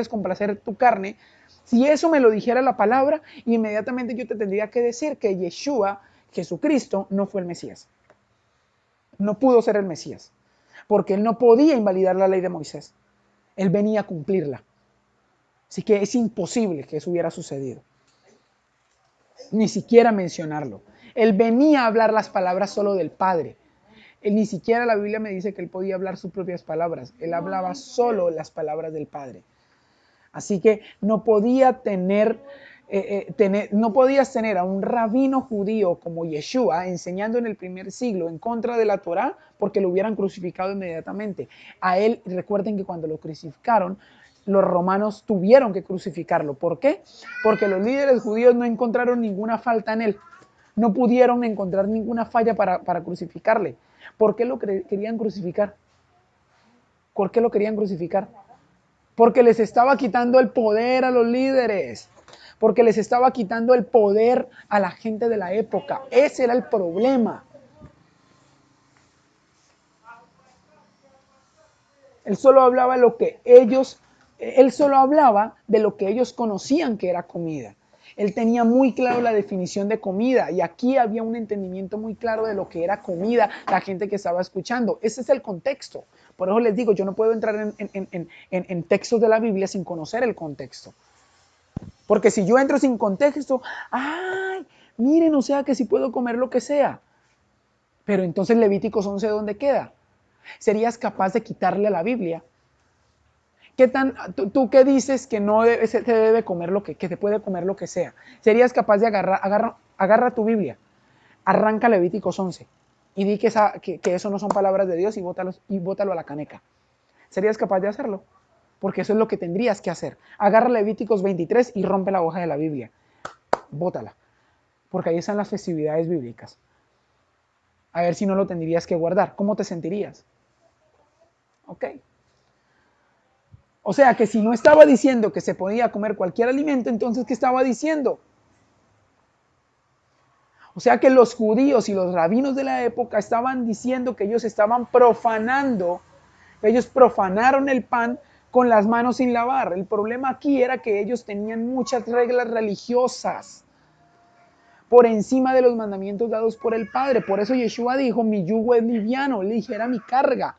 complacer tu carne. Si eso me lo dijera la palabra, inmediatamente yo te tendría que decir que Yeshua, Jesucristo, no fue el Mesías. No pudo ser el Mesías, porque él no podía invalidar la ley de Moisés. Él venía a cumplirla. Así que es imposible que eso hubiera sucedido. Ni siquiera mencionarlo. Él venía a hablar las palabras solo del Padre. Él, ni siquiera la Biblia me dice que él podía hablar sus propias palabras. Él hablaba solo las palabras del Padre. Así que no podías tener a un rabino judío como Yeshua enseñando en el primer siglo en contra de la Torá porque lo hubieran crucificado inmediatamente. A él, recuerden que cuando lo crucificaron, los romanos tuvieron que crucificarlo. ¿Por qué? Porque los líderes judíos no encontraron ninguna falta en él. No pudieron encontrar ninguna falla para crucificarle. ¿Por qué lo querían crucificar? ¿Por qué lo querían crucificar? Porque les estaba quitando el poder a los líderes, porque les estaba quitando el poder a la gente de la época. Ese era el problema. Él solo hablaba de lo que ellos conocían que era comida. Él tenía muy claro la definición de comida y aquí había un entendimiento muy claro de lo que era comida, la gente que estaba escuchando. Ese es el contexto. Por eso les digo, yo no puedo entrar en textos de la Biblia sin conocer el contexto. Porque si yo entro sin contexto, ¡ay! Miren, o sea que sí puedo comer lo que sea. Pero entonces Levíticos 11, ¿dónde queda? ¿Serías capaz de quitarle a la Biblia? ¿Tú qué dices que no se te debe comer que te puede comer lo que sea? ¿Serías capaz de agarra tu Biblia, arranca Levíticos 11 y di que eso no son palabras de Dios y bótalo a la caneca? ¿Serías capaz de hacerlo? Porque eso es lo que tendrías que hacer. Agarra Levíticos 23 y rompe la hoja de la Biblia. Bótala. Porque ahí están las festividades bíblicas. A ver si no lo tendrías que guardar. ¿Cómo te sentirías? Ok. O sea que si no estaba diciendo que se podía comer cualquier alimento, entonces ¿qué estaba diciendo? O sea que los judíos y los rabinos de la época estaban diciendo que ellos estaban profanando, ellos profanaron el pan con las manos sin lavar. El problema aquí era que ellos tenían muchas reglas religiosas por encima de los mandamientos dados por el Padre. Por eso Yeshua dijo, mi yugo es liviano, ligera mi carga,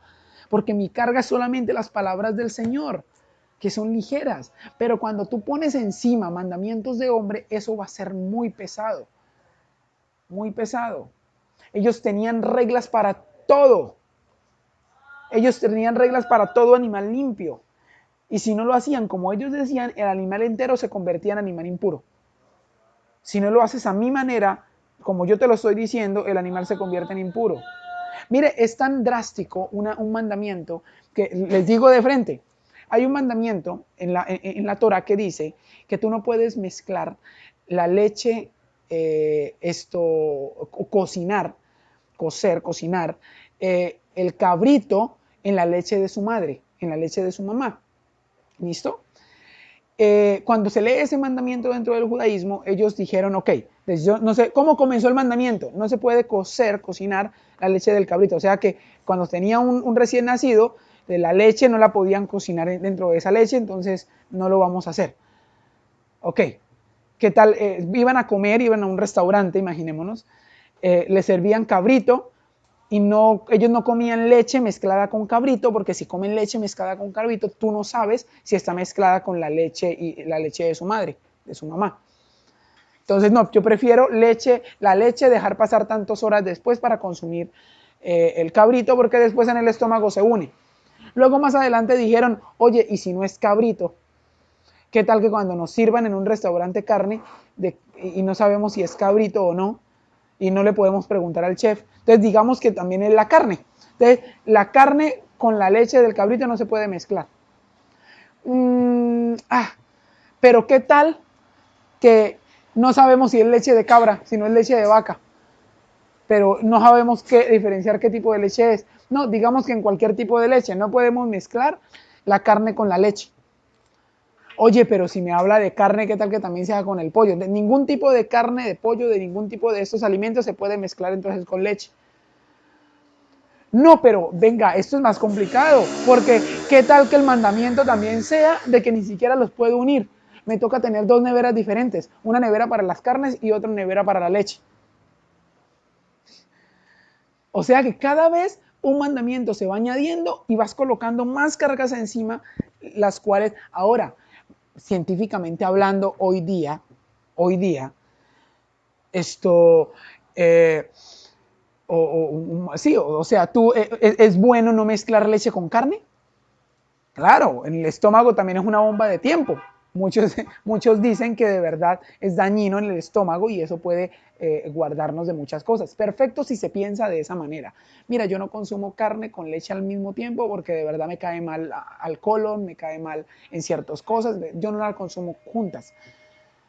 porque mi carga es solamente las palabras del Señor, que son ligeras. Pero cuando tú pones encima mandamientos de hombre, eso va a ser muy pesado. Muy pesado. Ellos tenían reglas para todo. Ellos tenían reglas para todo animal limpio. Y si no lo hacían como ellos decían, el animal entero se convertía en animal impuro. Si no lo haces a mi manera, como yo te lo estoy diciendo, el animal se convierte en impuro. Mire, es tan drástico un mandamiento que les digo de frente. Hay un mandamiento en la Torah que dice que tú no puedes mezclar la leche cocinar, cocinar el cabrito en la leche de su madre, en la leche de su mamá. ¿Listo? Cuando se lee ese mandamiento dentro del judaísmo, ellos dijeron, ok, pues yo no sé cómo comenzó el mandamiento, no se puede cocinar la leche del cabrito, o sea que cuando tenía un recién nacido, la leche no la podían cocinar dentro de esa leche, entonces no lo vamos a hacer. Ok, ¿qué tal? Iban a comer, iban a un restaurante, imaginémonos, le servían cabrito, y no, ellos no comían leche mezclada con cabrito, porque si comen leche mezclada con cabrito, tú no sabes si está mezclada con la leche y la leche de su madre, de su mamá. Entonces, no, yo prefiero la leche, dejar pasar tantas horas después para consumir el cabrito, porque después en el estómago se une. Luego más adelante dijeron, oye, ¿y si no es cabrito? ¿Qué tal que cuando nos sirvan en un restaurante carne y no sabemos si es cabrito o no, y no le podemos preguntar al chef? Entonces digamos que también es la carne. Entonces la carne con la leche del cabrito no se puede mezclar. Pero ¿qué tal que no sabemos si es leche de cabra, si no es leche de vaca? Pero no sabemos diferenciar qué tipo de leche es. No, digamos que en cualquier tipo de leche no podemos mezclar la carne con la leche. Oye, pero si me habla de carne, ¿qué tal que también se haga con el pollo? De ningún tipo de carne, de pollo, de ningún tipo de estos alimentos se puede mezclar entonces con leche. No, pero venga, esto es más complicado, porque ¿qué tal que el mandamiento también sea de que ni siquiera los puedo unir? Me toca tener dos neveras diferentes, una nevera para las carnes y otra nevera para la leche. O sea que cada vez un mandamiento se va añadiendo y vas colocando más cargas encima, las cuales ahora, científicamente hablando, hoy día, esto, sí, o sea, ¿es bueno no mezclar leche con carne? Claro, en el estómago también es una bomba de tiempo. Muchos dicen que de verdad es dañino en el estómago y eso puede guardarnos de muchas cosas. Perfecto si se piensa de esa manera. Mira, yo no consumo carne con leche al mismo tiempo porque de verdad me cae mal al colon, me cae mal en ciertas cosas. Yo no la consumo juntas,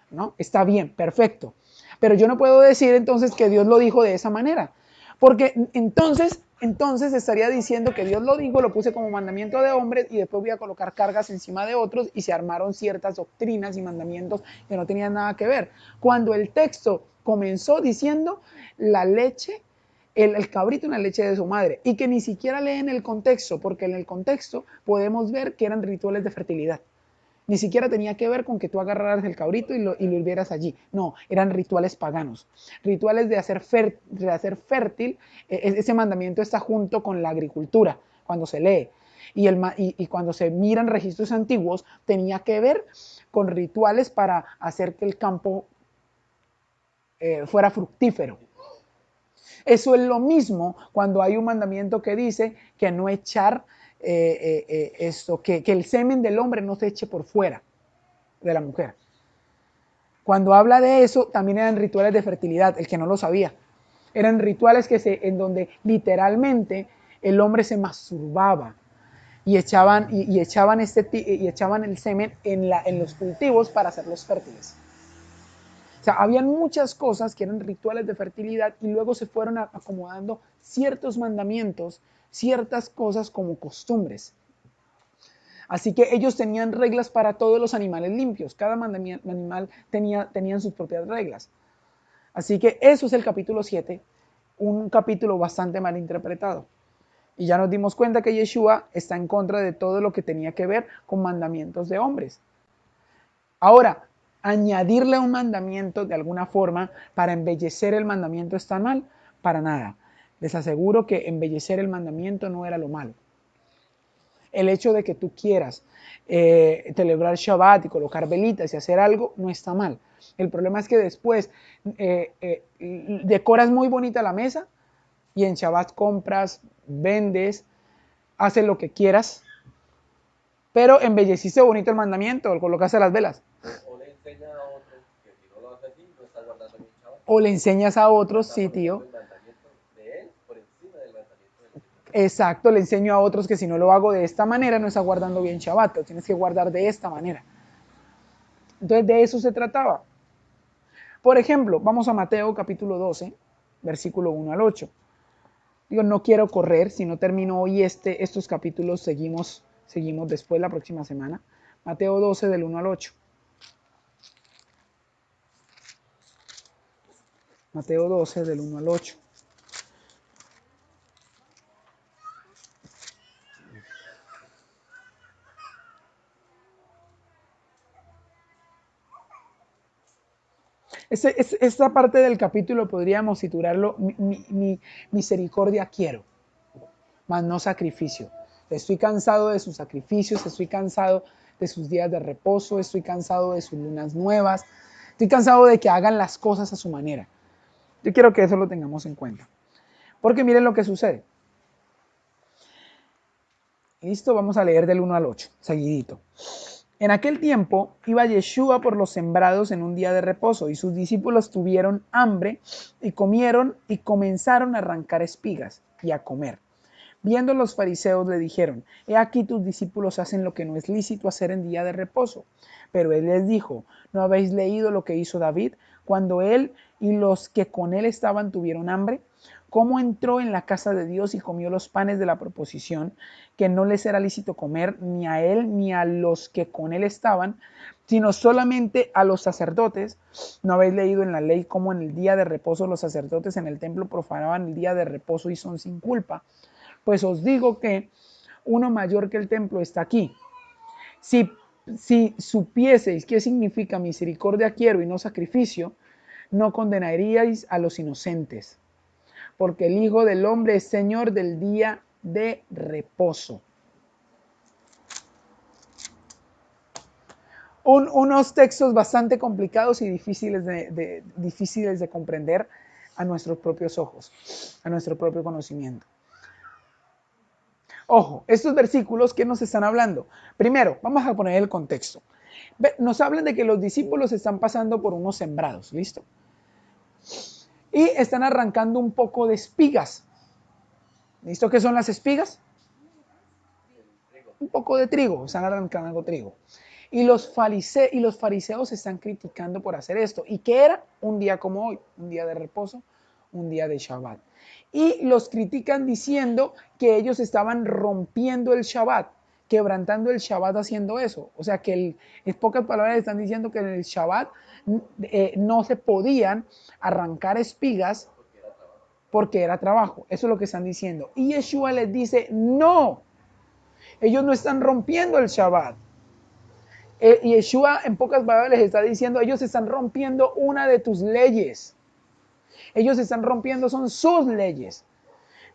¿no? Está bien, perfecto. Pero yo no puedo decir entonces que Dios lo dijo de esa manera. Porque entonces estaría diciendo que Dios lo dijo, lo puse como mandamiento de hombres y después voy a colocar cargas encima de otros y se armaron ciertas doctrinas y mandamientos que no tenían nada que ver. Cuando el texto comenzó diciendo la leche, el cabrito en la leche de su madre, y que ni siquiera leen el contexto, porque en el contexto podemos ver que eran rituales de fertilidad. Ni siquiera tenía que ver con que tú agarraras el cabrito y lo hirvieras allí. No, eran rituales paganos. Rituales de hacer fértil. Ese mandamiento está junto con la agricultura, cuando se lee. Y cuando se miran registros antiguos, tenía que ver con rituales para hacer que el campo fuera fructífero. Eso es lo mismo cuando hay un mandamiento que dice que no echar que el semen del hombre no se eche por fuera de la mujer. Cuando habla de eso, también eran rituales de fertilidad, el que no lo sabía. Eran rituales en donde literalmente el hombre se masturbaba y echaban el semen en los cultivos para hacerlos fértiles. O sea, habían muchas cosas que eran rituales de fertilidad y luego se fueron acomodando ciertos mandamientos, ciertas cosas como costumbres. Así que ellos tenían reglas para todos los animales limpios. Cada animal tenía sus propias reglas. Así que eso es el capítulo 7, un capítulo bastante mal interpretado. Y ya nos dimos cuenta que Yeshua está en contra de todo lo que tenía que ver con mandamientos de hombres. Ahora, añadirle un mandamiento de alguna forma para embellecer el mandamiento está mal, para nada. Les aseguro que embellecer el mandamiento no era lo malo. El hecho de que tú quieras celebrar Shabbat y colocar velitas y hacer algo no está mal. El problema es que después decoras muy bonita la mesa y en Shabbat compras, vendes, haces lo que quieras, pero embelleciste bonito el mandamiento, colocaste las velas. O le enseña a otros que si no lo hace así, no está guardando el Shabbat. O le enseñas a otros, sí, tío. Exacto, le enseño a otros que si no lo hago de esta manera no está guardando bien Shabbat, lo tienes que guardar de esta manera. Entonces de eso se trataba. Por ejemplo, vamos a Mateo capítulo 12, versículo 1 al 8. Digo, no quiero correr, si no termino hoy estos capítulos, seguimos después la próxima semana. Mateo 12 del 1 al 8. Mateo 12 del 1 al 8. Esta parte del capítulo podríamos titularlo Misericordia quiero, mas no sacrificio. Estoy cansado de sus sacrificios, estoy cansado de sus días de reposo, estoy cansado de sus lunas nuevas, estoy cansado de que hagan las cosas a su manera. Yo quiero que eso lo tengamos en cuenta. Porque miren lo que sucede. Listo, vamos a leer del 1 al 8, seguidito. En aquel tiempo iba Yeshua por los sembrados en un día de reposo, y sus discípulos tuvieron hambre y comieron y comenzaron a arrancar espigas y a comer. Viendo los fariseos le dijeron: he aquí tus discípulos hacen lo que no es lícito hacer en día de reposo. Pero él les dijo: ¿no habéis leído lo que hizo David cuando él y los que con él estaban tuvieron hambre? ¿Cómo entró en la casa de Dios y comió los panes de la proposición, que no les era lícito comer ni a él ni a los que con él estaban, sino solamente a los sacerdotes? ¿No habéis leído en la ley cómo en el día de reposo los sacerdotes en el templo profanaban el día de reposo y son sin culpa? Pues os digo que uno mayor que el templo está aquí. Si supieseis qué significa misericordia quiero y no sacrificio, no condenaríais a los inocentes, porque el Hijo del Hombre es Señor del día de reposo. Unos textos bastante complicados y difíciles de comprender a nuestros propios ojos, a nuestro propio conocimiento. Ojo, estos versículos, ¿qué nos están hablando? Primero, vamos a poner el contexto. Nos hablan de que los discípulos están pasando por unos sembrados, ¿listo? Y están arrancando un poco de espigas. ¿Listo? ¿Qué son las espigas? Un poco de trigo, están arrancando trigo. Y los fariseos están criticando por hacer esto. ¿Y qué era? Un día como hoy, un día de reposo, un día de Shabbat. Y los critican diciendo que ellos estaban rompiendo el Shabbat, quebrantando el Shabbat haciendo eso. O sea que en pocas palabras están diciendo que en el Shabbat no se podían arrancar espigas porque era trabajo. Eso es lo que están diciendo. Y Yeshua les dice: no, ellos no están rompiendo el Shabbat. Y Yeshua en pocas palabras les está diciendo: ellos están rompiendo una de tus leyes. Ellos están rompiendo, son sus leyes.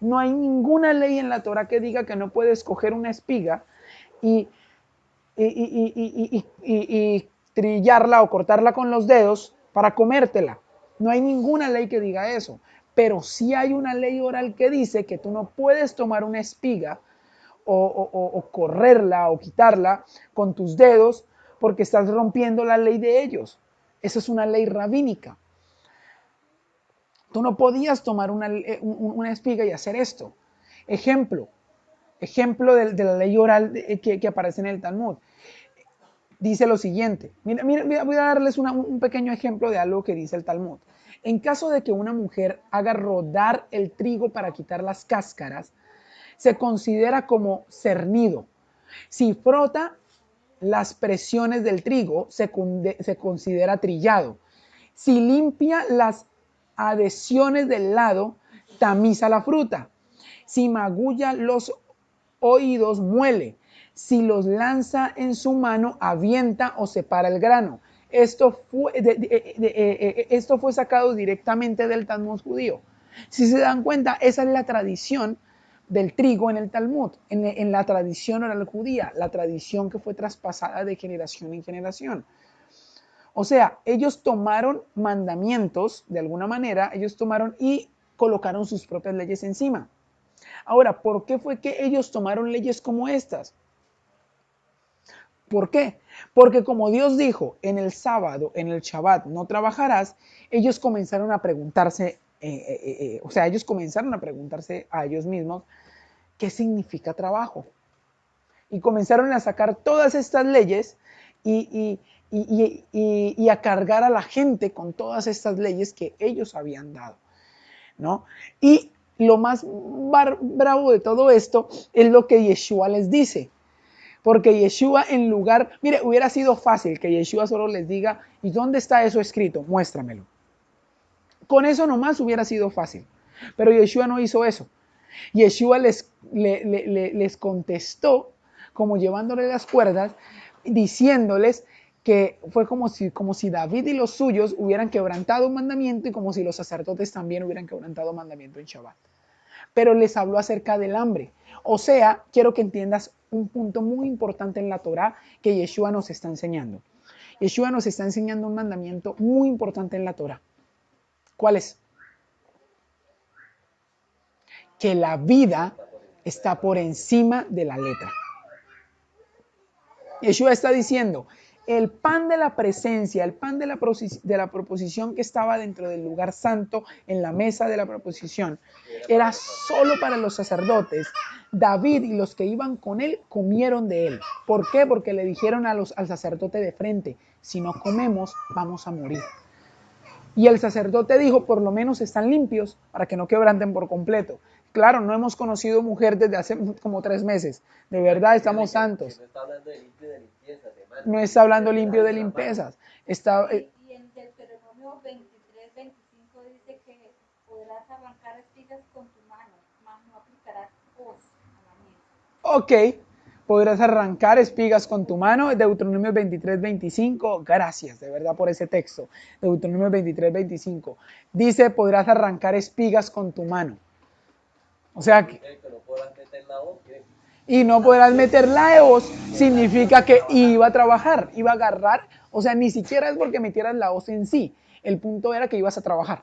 No hay ninguna ley en la Torah que diga que no puedes coger una espiga y trillarla o cortarla con los dedos para comértela. No hay ninguna ley que diga eso. Pero sí hay una ley oral que dice que tú no puedes tomar una espiga o correrla o quitarla con tus dedos porque estás rompiendo la ley de ellos. Esa es una ley rabínica. Tú no podías tomar una espiga y hacer esto. Ejemplo de la ley oral que aparece en el Talmud. Dice lo siguiente. Mira, voy a darles un pequeño ejemplo de algo que dice el Talmud. En caso de que una mujer haga rodar el trigo para quitar las cáscaras, se considera como cernido. Si frota las presiones del trigo, se considera trillado. Si limpia las adhesiones del lado, tamiza la fruta. Si magulla los oídos, muele. Si los lanza en su mano, avienta o separa el grano. Esto fue sacado directamente del Talmud judío. Si se dan cuenta, esa es la tradición del trigo en el Talmud, en la tradición oral judía, la tradición que fue traspasada de generación en generación. O sea, ellos tomaron mandamientos, de alguna manera, ellos tomaron y colocaron sus propias leyes encima. Ahora, ¿por qué fue que ellos tomaron leyes como estas? ¿Por qué? Porque como Dios dijo, en el sábado, en el Shabbat, no trabajarás, ellos comenzaron a preguntarse, ellos comenzaron a preguntarse a ellos mismos, ¿qué significa trabajo? Y comenzaron a sacar todas estas leyes y y a cargar a la gente con todas estas leyes que ellos habían dado, ¿no? Y lo más bravo de todo esto es lo que Yeshua les dice. Porque Yeshua en lugar, mire, hubiera sido fácil que Yeshua solo les diga, ¿y dónde está eso escrito? Muéstramelo. Con eso nomás hubiera sido fácil. Pero Yeshua no hizo eso. Yeshua les contestó como llevándole las cuerdas, diciéndoles que fue como si David y los suyos hubieran quebrantado un mandamiento y como si los sacerdotes también hubieran quebrantado un mandamiento en Shabbat. Pero les habló acerca del hambre. O sea, quiero que entiendas un punto muy importante en la Torá que Yeshua nos está enseñando. Yeshua nos está enseñando un mandamiento muy importante en la Torá. ¿Cuál es? Que la vida está por encima de la letra. Yeshua está diciendo, el pan de la presencia, el pan de la proposición que estaba dentro del lugar santo en la mesa de la proposición, era solo para los sacerdotes. David y los que iban con él comieron de él. ¿Por qué? Porque le dijeron al sacerdote de frente, si no comemos, vamos a morir. Y el sacerdote dijo, por lo menos están limpios para que no quebranten por completo. Claro, no hemos conocido mujer desde hace como 3 meses. De verdad estamos santos. No está hablando limpio de limpiezas. Está, y en Deuteronomio 23:25 dice que podrás arrancar espigas con tu mano, mas no aplicarás hoz a la ok, miel. podrás arrancar espigas con tu mano. Deuteronomio 23:25. Gracias, de verdad, por ese texto. Deuteronomio 23:25. Dice, podrás arrancar espigas con tu mano. O sea que... Y no podrás meter la hoz, significa que iba a trabajar, iba a agarrar. O sea, ni siquiera es porque metieras la hoz en sí. El punto era que ibas a trabajar.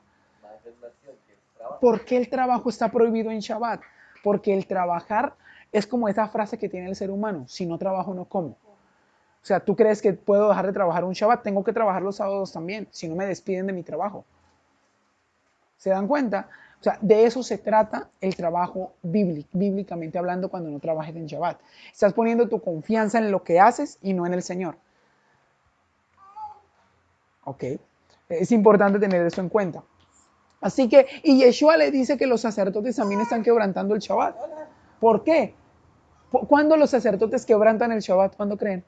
¿Por qué el trabajo está prohibido en Shabbat? Porque el trabajar es como esa frase que tiene el ser humano, si no trabajo no como. O sea, ¿tú crees que puedo dejar de trabajar un Shabbat? Tengo que trabajar los sábados también, si no me despiden de mi trabajo. ¿Se dan cuenta? O sea, de eso se trata el trabajo bíblicamente hablando cuando no trabajes en Shabbat. Estás poniendo tu confianza en lo que haces y no en el Señor. Ok. Es importante tener eso en cuenta. Así que, y Yeshua le dice que los sacerdotes también están quebrantando el Shabbat. ¿Por qué? ¿Cuándo los sacerdotes quebrantan el Shabbat? ¿Cuándo creen?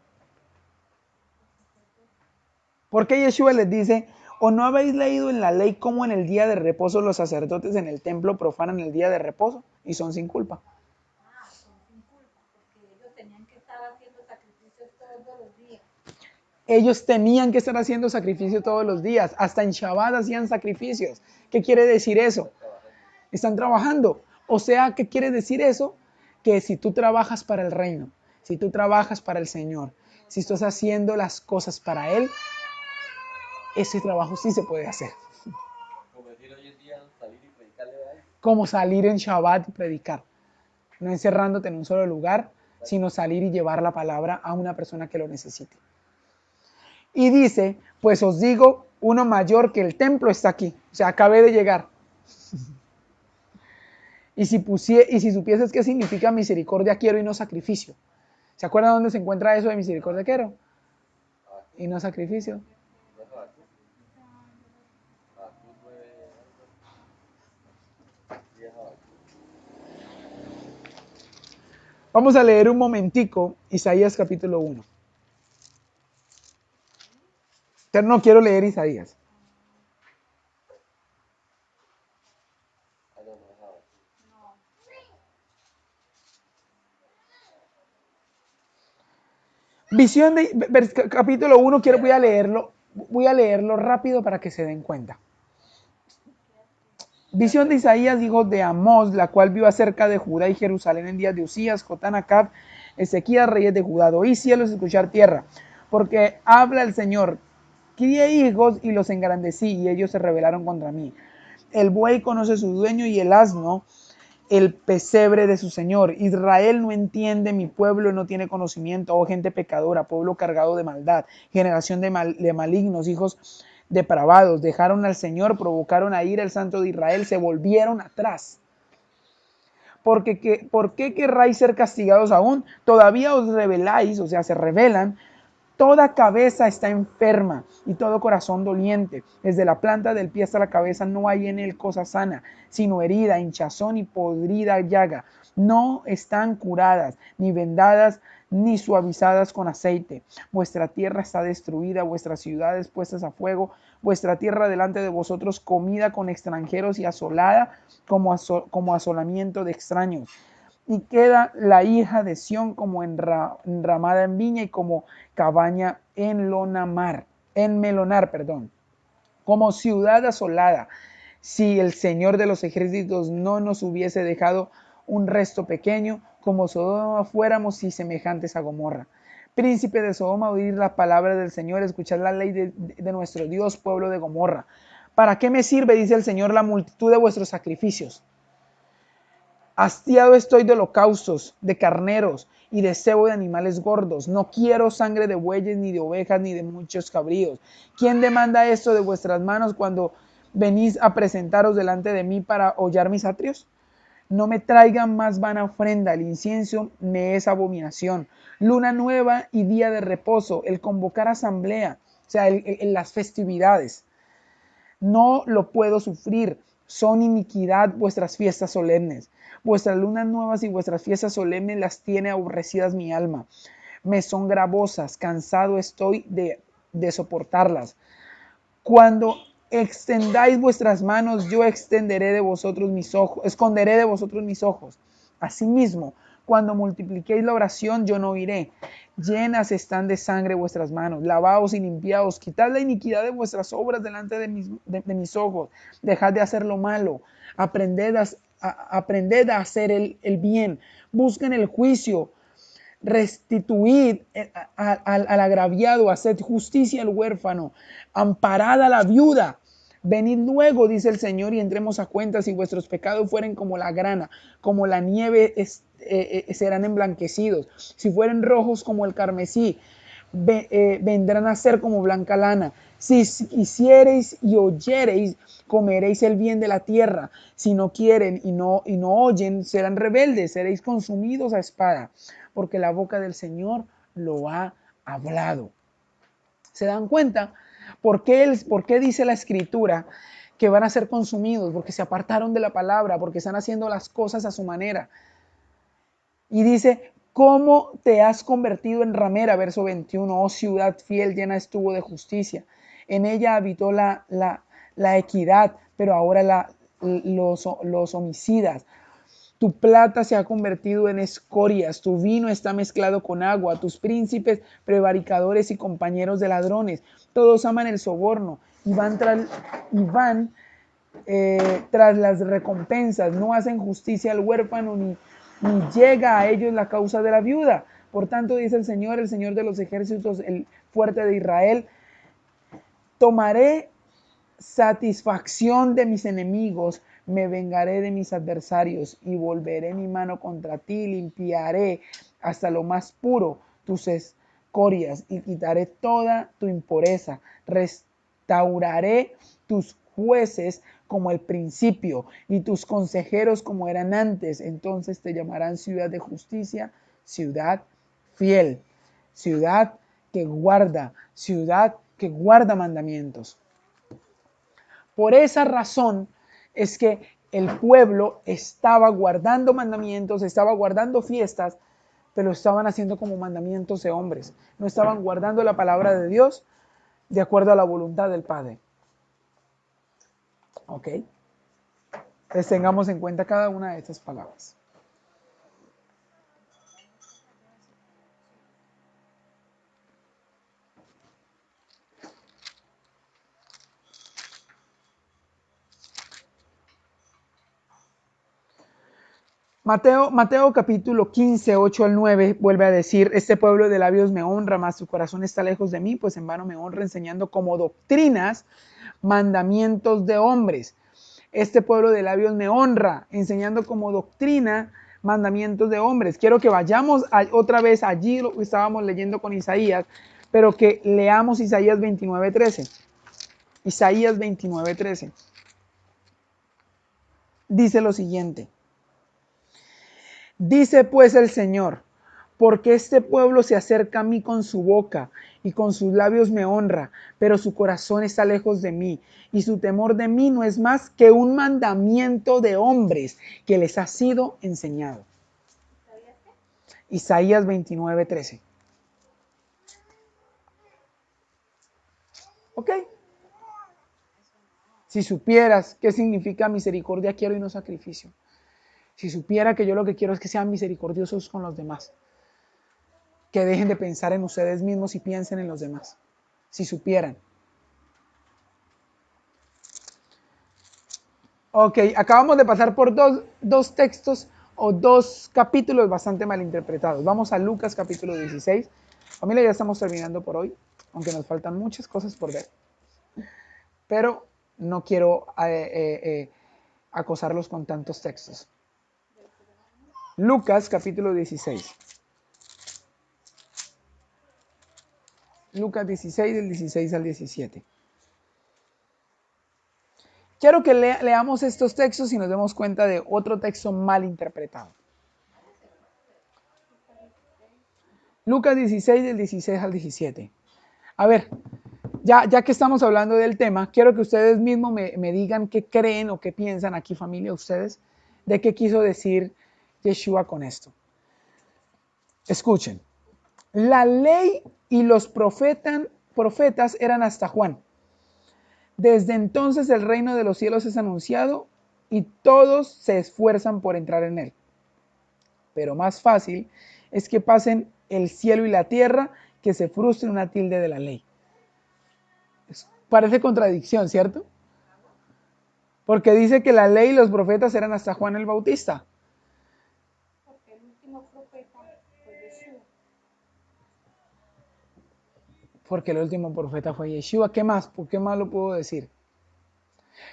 ¿Por qué Yeshua les dice, o no habéis leído en la ley cómo en el día de reposo los sacerdotes en el templo profanan el día de reposo y son sin culpa? Son sin culpa, porque ellos tenían que estar haciendo sacrificios todos los días. Ellos tenían que estar haciendo sacrificio todos los días. Hasta en Shabbat hacían sacrificios. ¿Qué quiere decir eso? Están trabajando. O sea, ¿qué quiere decir eso? Que si tú trabajas para el reino, si tú trabajas para el Señor, si estás haciendo las cosas para Él, ese trabajo sí se puede hacer. Como decir hoy en día, salir y predicarle a alguien. Como salir en Shabbat y predicar. No encerrándote en un solo lugar, sino salir y llevar la palabra a una persona que lo necesite. Y dice, pues os digo, uno mayor que el templo está aquí. O sea, acabé de llegar. Y si supieses qué significa misericordia quiero y no sacrificio. ¿Se acuerdan dónde se encuentra eso de misericordia quiero? Y no sacrificio. Vamos a leer un momentico Isaías capítulo 1. Pero no quiero leer Isaías. Visión de capítulo 1, voy a leerlo rápido para que se den cuenta. Visión de Isaías, hijo de Amós, la cual vio acerca de Judá y Jerusalén en días de Usías, Jotán, Acab, Ezequías, reyes de Judá. Oí cielos, escuchar tierra, porque habla el Señor. Crié hijos y los engrandecí, y ellos se rebelaron contra mí. El buey conoce su dueño y el asno el pesebre de su señor. Israel no entiende, mi pueblo no tiene conocimiento. Oh gente pecadora, pueblo cargado de maldad, generación de malignos, hijos depravados. Dejaron al Señor, provocaron a ira al Santo de Israel, se volvieron atrás. ¿Por qué querráis ser castigados aún? Todavía os rebeláis, o sea, se rebelan. Toda cabeza está enferma y todo corazón doliente. Desde la planta del pie hasta la cabeza no hay en él cosa sana, sino herida, hinchazón y podrida llaga. No están curadas, ni vendadas, ni suavizadas con aceite. Vuestra tierra está destruida, vuestras ciudades puestas a fuego, vuestra tierra delante de vosotros comida con extranjeros y asolada como asolamiento de extraños. Y queda la hija de Sión como enramada en viña y como cabaña en melonar, como ciudad asolada. Si el Señor de los ejércitos no nos hubiese dejado un resto pequeño, como Sodoma fuéramos y semejantes a Gomorra. Príncipe de Sodoma, oír la palabra del Señor, escuchar la ley de nuestro Dios, pueblo de Gomorra. ¿Para qué me sirve, dice el Señor, la multitud de vuestros sacrificios? Hastiado estoy de holocaustos, de carneros y de cebo de animales gordos. No quiero sangre de bueyes, ni de ovejas, ni de muchos cabríos. ¿Quién demanda esto de vuestras manos cuando venís a presentaros delante de mí para hollar mis atrios? No me traigan más vana ofrenda, el incienso me es abominación. Luna nueva y día de reposo, el convocar asamblea, o sea, las festividades. No lo puedo sufrir, son iniquidad vuestras fiestas solemnes. Vuestras lunas nuevas y vuestras fiestas solemnes las tiene aborrecidas mi alma. Me son gravosas, cansado estoy de soportarlas. Cuando extendáis vuestras manos, yo extenderé de vosotros mis ojos, esconderé de vosotros mis ojos. Asimismo, cuando multipliquéis la oración, yo no oiré. Llenas están de sangre vuestras manos, lavaos y limpiaos, quitad la iniquidad de vuestras obras delante de mis ojos, dejad de hacer lo malo, aprended a hacer el bien, busquen el juicio, restituid al agraviado, haced justicia al huérfano, amparad a la viuda. Venid luego, dice el Señor, y entremos a cuentas. Si vuestros pecados fueren como la grana, como la nieve, serán emblanquecidos. Si fueren rojos como el carmesí, vendrán a ser como blanca lana. Si quisiereis y oyereis, comeréis el bien de la tierra. Si no quieren y no oyen, serán rebeldes, seréis consumidos a espada, porque la boca del Señor lo ha hablado. ¿Se dan cuenta? ¿Por qué dice la Escritura que van a ser consumidos? Porque se apartaron de la palabra, porque están haciendo las cosas a su manera. Y dice, ¿cómo te has convertido en ramera? Verso 21, oh ciudad fiel, llena estuvo de justicia. En ella habitó la equidad, pero ahora los homicidas. Tu plata se ha convertido en escorias, tu vino está mezclado con agua, tus príncipes prevaricadores y compañeros de ladrones, todos aman el soborno y van tras las recompensas, no hacen justicia al huérfano ni llega a ellos la causa de la viuda. Por tanto, dice el Señor de los ejércitos, el fuerte de Israel, tomaré satisfacción de mis enemigos, me vengaré de mis adversarios y volveré mi mano contra ti, limpiaré hasta lo más puro tus escorias y quitaré toda tu impureza, restauraré tus jueces como el principio y tus consejeros como eran antes. Entonces te llamarán ciudad de justicia, ciudad fiel, ciudad que guarda mandamientos. Por esa razón es que el pueblo estaba guardando mandamientos, estaba guardando fiestas, pero estaban haciendo como mandamientos de hombres. No estaban guardando la palabra de Dios de acuerdo a la voluntad del Padre. ¿Ok? Entonces tengamos en cuenta cada una de estas palabras. Mateo capítulo 15, 8 al 9 vuelve a decir, este pueblo de labios me honra, mas su corazón está lejos de mí, pues en vano me honra enseñando como doctrinas mandamientos de hombres. Este pueblo de labios me honra, enseñando como doctrina mandamientos de hombres. Quiero que vayamos otra vez allí, lo que estábamos leyendo con Isaías, pero que leamos Isaías 29:13. Isaías 29:13. Dice lo siguiente. Dice pues el Señor, Porque este pueblo se acerca a mí con su boca y con sus labios me honra, pero su corazón está lejos de mí y su temor de mí no es más que un mandamiento de hombres que les ha sido enseñado. Isaías 29:13. ¿Ok? Si supieras qué significa misericordia quiero y no sacrificio. Si supiera que yo lo que quiero es que sean misericordiosos con los demás. Que dejen de pensar en ustedes mismos y piensen en los demás. Si supieran. Ok, acabamos de pasar por dos textos o dos capítulos bastante malinterpretados. Vamos a Lucas capítulo 16. Familia, ya estamos terminando por hoy, aunque nos faltan muchas cosas por ver. Pero no quiero acosarlos con tantos textos. Lucas capítulo 16. Lucas 16 del 16 al 17. Quiero que leamos estos textos y nos demos cuenta de otro texto mal interpretado. Lucas 16 del 16 al 17. A ver, ya que estamos hablando del tema, quiero que ustedes mismos me digan qué creen o qué piensan aquí, familia, ustedes, de qué quiso decir Yeshua con esto. Escuchen. La ley y los profetas eran hasta Juan. Desde entonces el reino de los cielos es anunciado y todos se esfuerzan por entrar en él. Pero más fácil es que pasen el cielo y la tierra que se frustre una tilde de la ley. Parece contradicción, ¿cierto? Porque dice que la ley y los profetas eran hasta Juan el Bautista. Porque el último profeta fue Jesús. Porque el último profeta fue Yeshua. ¿Qué más? ¿Por qué más lo puedo decir?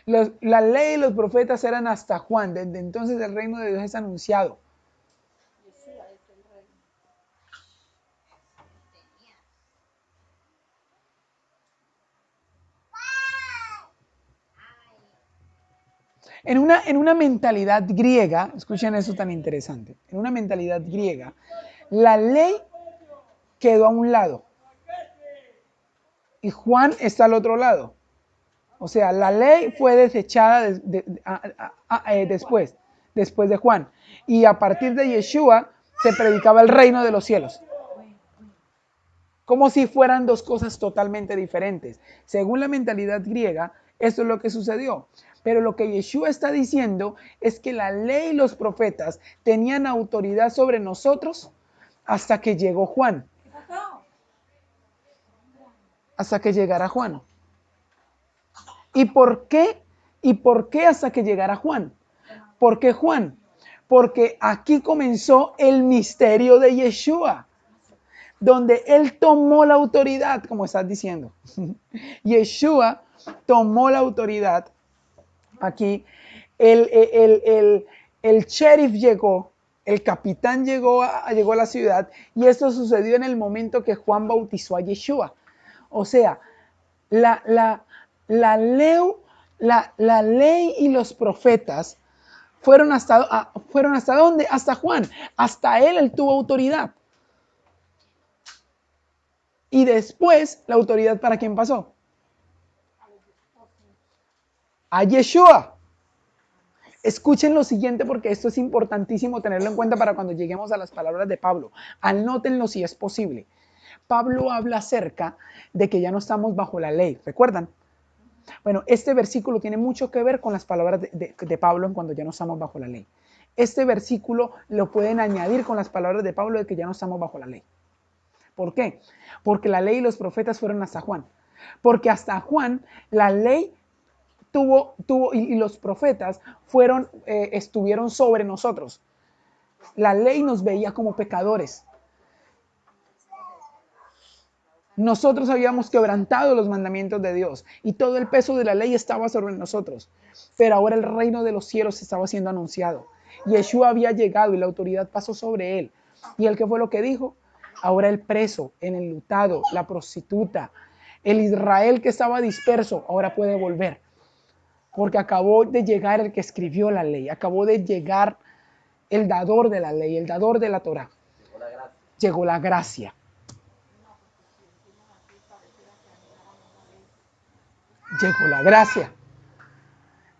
La ley y los profetas eran hasta Juan. Desde entonces el reino de Dios es anunciado. Yeshua es el rey. En una mentalidad griega, escuchen eso tan interesante, en una mentalidad griega, la ley quedó a un lado y Juan está al otro lado. O sea, la ley fue desechada después de Juan. Y a partir de Yeshua se predicaba el reino de los cielos. Como si fueran dos cosas totalmente diferentes. Según la mentalidad griega, esto es lo que sucedió. Pero lo que Yeshua está diciendo es que la ley y los profetas tenían autoridad sobre nosotros hasta que llegó Juan. Hasta que llegara Juan. ¿Y por qué? ¿Y por qué hasta que llegara Juan? ¿Por qué Juan? Porque aquí comenzó el misterio de Yeshua, donde él tomó la autoridad, como estás diciendo. Yeshua tomó la autoridad. Aquí el sheriff llegó, el capitán llegó a la ciudad y esto sucedió en el momento que Juan bautizó a Yeshua. O sea, la ley y los profetas fueron hasta ¿dónde? Hasta Juan. Hasta él tuvo autoridad. Y después, ¿la autoridad para quién pasó? A Yeshua. Escuchen lo siguiente porque esto es importantísimo tenerlo en cuenta para cuando lleguemos a las palabras de Pablo. Anótenlo si es posible. Pablo habla acerca de que ya no estamos bajo la ley. ¿Recuerdan? Bueno, este versículo tiene mucho que ver con las palabras de Pablo en cuando ya no estamos bajo la ley. Este versículo lo pueden añadir con las palabras de Pablo de que ya no estamos bajo la ley. ¿Por qué? Porque la ley y los profetas fueron hasta Juan. Porque hasta Juan la ley y los profetas estuvieron sobre nosotros. La ley nos veía como pecadores. Nosotros habíamos quebrantado los mandamientos de Dios y todo el peso de la ley estaba sobre nosotros. Pero ahora el reino de los cielos estaba siendo anunciado. Yeshua había llegado y la autoridad pasó sobre él. ¿Y él qué fue lo que dijo? Ahora el preso, el enlutado, la prostituta, el Israel que estaba disperso, ahora puede volver. Porque acabó de llegar el que escribió la ley, acabó de llegar el dador de la ley, el dador de la Torá. llegó la gracia. Llegó la gracia.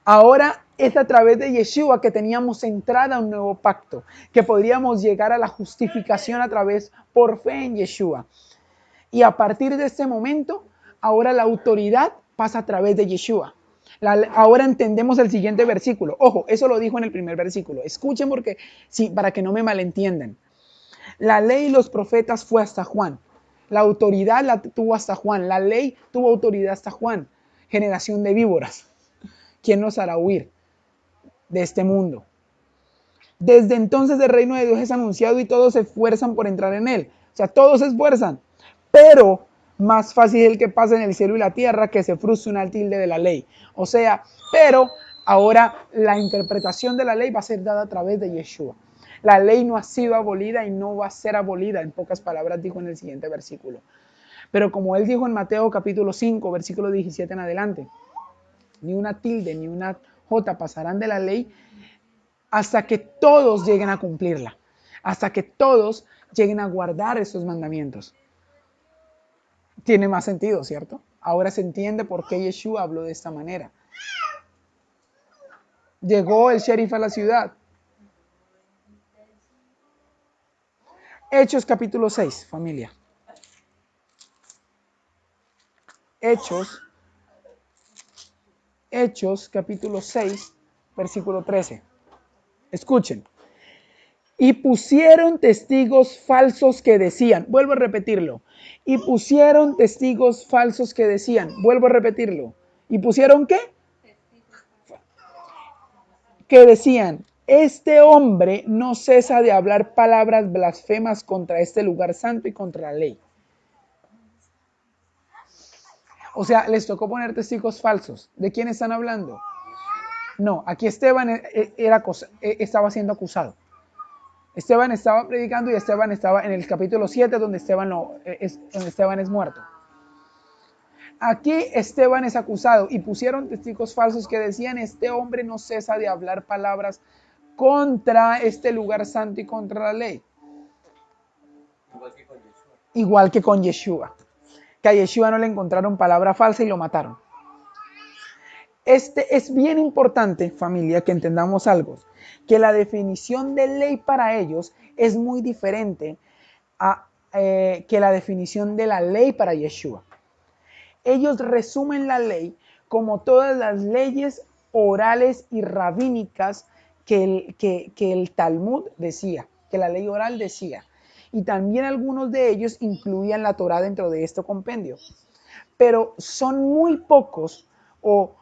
Ahora es a través de Yeshua que teníamos entrada a un nuevo pacto, que podríamos llegar a la justificación a través por fe en Yeshua. Y a partir de este momento, ahora la autoridad pasa a través de Yeshua. Ahora entendemos el siguiente versículo. Ojo, eso lo dijo en el primer versículo. Escuchen porque sí, para que no me malentiendan. La ley y los profetas fue hasta Juan. La autoridad la tuvo hasta Juan. La ley tuvo autoridad hasta Juan. Generación de víboras. ¿Quién nos hará huir de este mundo? Desde entonces el reino de Dios es anunciado y todos se esfuerzan por entrar en él. O sea, todos se esfuerzan. Pero más fácil es el que pasa en el cielo y la tierra que se frustre una tilde de la ley. O sea, pero ahora la interpretación de la ley va a ser dada a través de Yeshua. La ley no ha sido abolida y no va a ser abolida. En pocas palabras dijo en el siguiente versículo. Pero como él dijo en Mateo capítulo 5, versículo 17 en adelante, ni una tilde ni una jota pasarán de la ley hasta que todos lleguen a cumplirla, hasta que todos lleguen a guardar esos mandamientos. Tiene más sentido, ¿cierto? Ahora se entiende por qué Yeshua habló de esta manera. Llegó el sheriff a la ciudad. Hechos capítulo 6, familia. Hechos capítulo 6, versículo 13. Escuchen. Y pusieron testigos falsos que decían, vuelvo a repetirlo, y pusieron testigos falsos que decían, vuelvo a repetirlo, ¿y pusieron qué? Que decían, este hombre no cesa de hablar palabras blasfemas contra este lugar santo y contra la ley. O sea, les tocó poner testigos falsos. ¿De quién están hablando? No, aquí Esteban estaba siendo acusado. Esteban estaba predicando y Esteban estaba en el capítulo 7 donde Esteban es muerto. Aquí Esteban es acusado y pusieron testigos falsos que decían, este hombre no cesa de hablar palabras contra este lugar santo y contra la ley. Igual que con Yeshua. Que a Yeshua no le encontraron palabra falsa y lo mataron. Es bien importante, familia, que entendamos algo. Que la definición de ley para ellos es muy diferente que la definición de la ley para Yeshua. Ellos resumen la ley como todas las leyes orales y rabínicas que el Talmud decía, que la ley oral decía. Y también algunos de ellos incluían la Torá dentro de este compendio. Pero son muy pocos o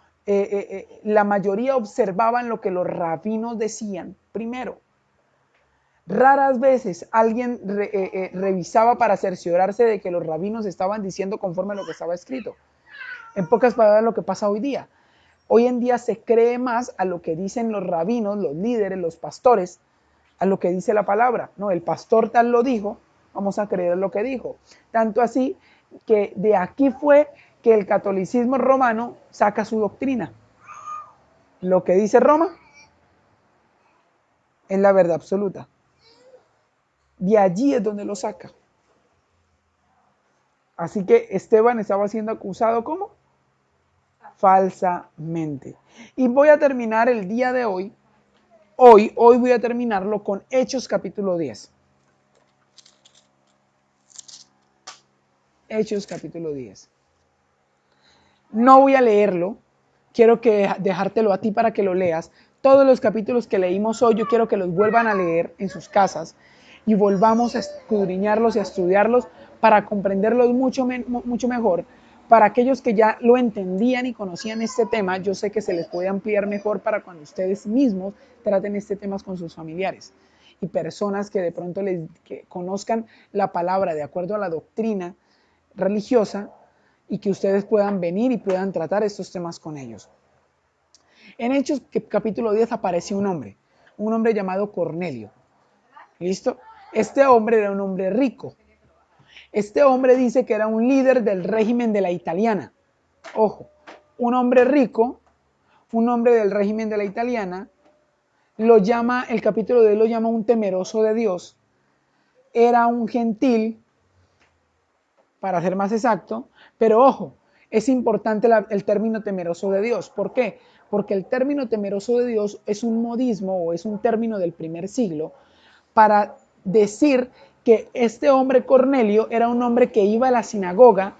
la mayoría observaban lo que los rabinos decían primero. Raras veces alguien revisaba para cerciorarse de que los rabinos estaban diciendo conforme a lo que estaba escrito. En pocas palabras, lo que pasa hoy día. Hoy en día se cree más a lo que dicen los rabinos, los líderes, los pastores, a lo que dice la palabra. No, el pastor tal lo dijo, vamos a creer lo que dijo. Tanto así que de aquí fue que el catolicismo romano saca su doctrina. Lo que dice Roma es la verdad absoluta. De allí es donde lo saca. Así que Esteban estaba siendo acusado ¿cómo? Falsamente. Y voy a terminar el día de hoy. Hoy voy a terminarlo con Hechos capítulo 10. Hechos capítulo 10. No voy a leerlo. Quiero dejártelo a ti para que lo leas. Todos los capítulos que leímos hoy, yo quiero que los vuelvan a leer en sus casas y volvamos a escudriñarlos y a estudiarlos para comprenderlos mucho mejor. Para aquellos que ya lo entendían y conocían este tema, yo sé que se les puede ampliar mejor para cuando ustedes mismos traten este tema con sus familiares y personas que de pronto que conozcan la palabra de acuerdo a la doctrina religiosa y que ustedes puedan venir y puedan tratar estos temas con ellos. En Hechos capítulo 10 aparece un hombre llamado Cornelio. ¿Listo? Este hombre era un hombre rico. Este hombre dice que era un líder del régimen de la italiana. Ojo, un hombre rico, un hombre del régimen de la italiana, el capítulo de él lo llama un temeroso de Dios. era un gentil, para ser más exacto, pero ojo, es importante el término temeroso de Dios. ¿Por qué? Porque el término temeroso de Dios es un modismo o es un término del primer siglo para decir que este hombre Cornelio era un hombre que iba a la sinagoga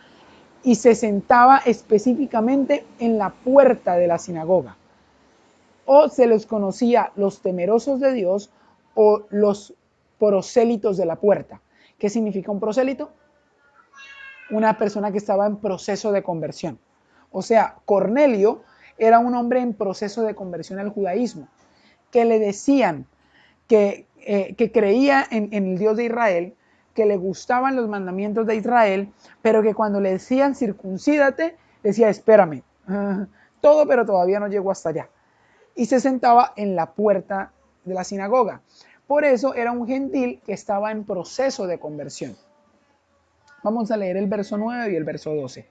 y se sentaba específicamente en la puerta de la sinagoga. O se les conocía los temerosos de Dios o los prosélitos de la puerta. ¿Qué significa un prosélito? Una persona que estaba en proceso de conversión. O sea, Cornelio era un hombre en proceso de conversión al judaísmo, que le decían que creía en el Dios de Israel, que le gustaban los mandamientos de Israel, pero que cuando le decían circuncídate, decía espérame, todo pero todavía no llegó hasta allá. Y se sentaba en la puerta de la sinagoga. Por eso era un gentil que estaba en proceso de conversión. Vamos a leer el verso 9 y el verso 12.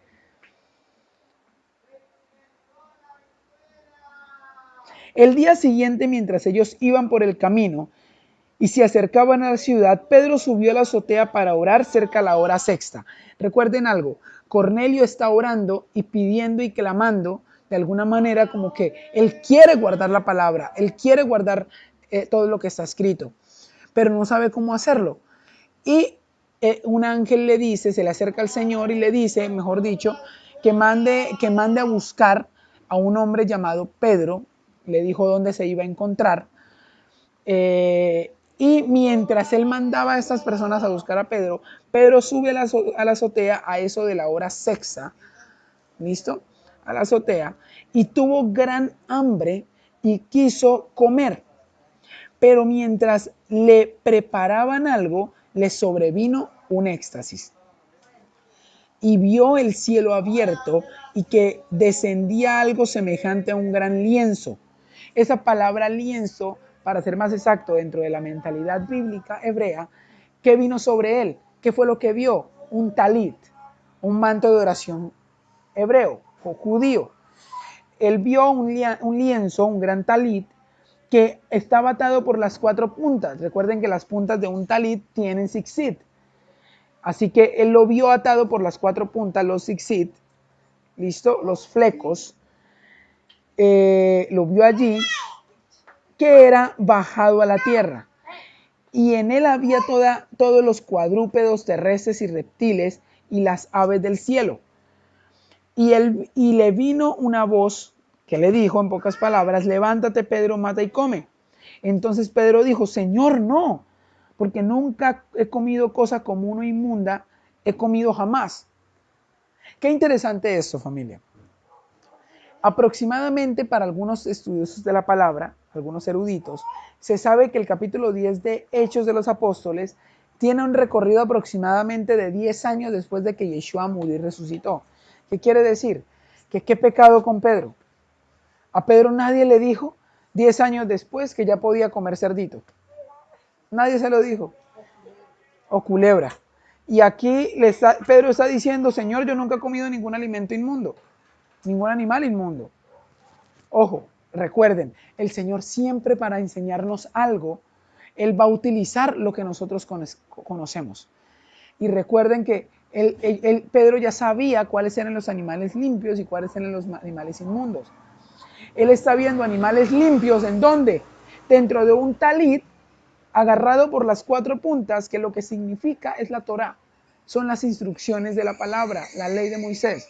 El día siguiente, mientras ellos iban por el camino y se acercaban a la ciudad, Pedro subió a la azotea para orar cerca a la hora sexta. Recuerden algo, Cornelio está orando y pidiendo y clamando de alguna manera como que él quiere guardar la palabra, él quiere guardar todo lo que está escrito, pero no sabe cómo hacerlo. Y un ángel le dice, se le acerca al Señor y le dice, mejor dicho, que mande a buscar a un hombre llamado Pedro. Le dijo dónde se iba a encontrar. Y mientras él mandaba a estas personas a buscar a Pedro, Pedro sube a la azotea a eso de la hora sexta. ¿Listo? A la azotea. Y tuvo gran hambre y quiso comer. Pero mientras le preparaban algo, le sobrevino un éxtasis. Y vio el cielo abierto y que descendía algo semejante a un gran lienzo. Esa palabra lienzo, para ser más exacto, dentro de la mentalidad bíblica hebrea, ¿qué vino sobre él? ¿Qué fue lo que vio? Un talit, un manto de oración hebreo o judío. Él vio un lienzo, un gran talit, que estaba atado por las 4 puntas. Recuerden que las puntas de un talit tienen zigzit. Así que él lo vio atado por las 4 puntas, los zigzit, ¿listo? Los flecos. Lo vio allí, que era bajado a la tierra. Y en él había todos los cuadrúpedos terrestres y reptiles y las aves del cielo. Y le vino una voz que le dijo en pocas palabras, levántate Pedro, mata y come. Entonces Pedro dijo, Señor, no, porque nunca he comido cosa común o inmunda, he comido jamás. Qué interesante esto, familia. Aproximadamente para algunos estudiosos de la palabra, algunos eruditos, se sabe que el capítulo 10 de Hechos de los Apóstoles tiene un recorrido aproximadamente de 10 años después de que Yeshua murió y resucitó. ¿Qué quiere decir? Que qué pecado con Pedro. A Pedro nadie le dijo 10 años después que ya podía comer cerdito. Nadie se lo dijo. O culebra. Y aquí Pedro está diciendo, Señor, yo nunca he comido ningún alimento inmundo, ningún animal inmundo. Ojo, recuerden, el Señor siempre para enseñarnos algo, Él va a utilizar lo que nosotros conocemos. Y recuerden que Pedro ya sabía cuáles eran los animales limpios y cuáles eran los animales inmundos. Él está viendo animales limpios, ¿en dónde? Dentro de un talit agarrado por las 4 puntas, que lo que significa es la Torá. Son las instrucciones de la palabra, la ley de Moisés.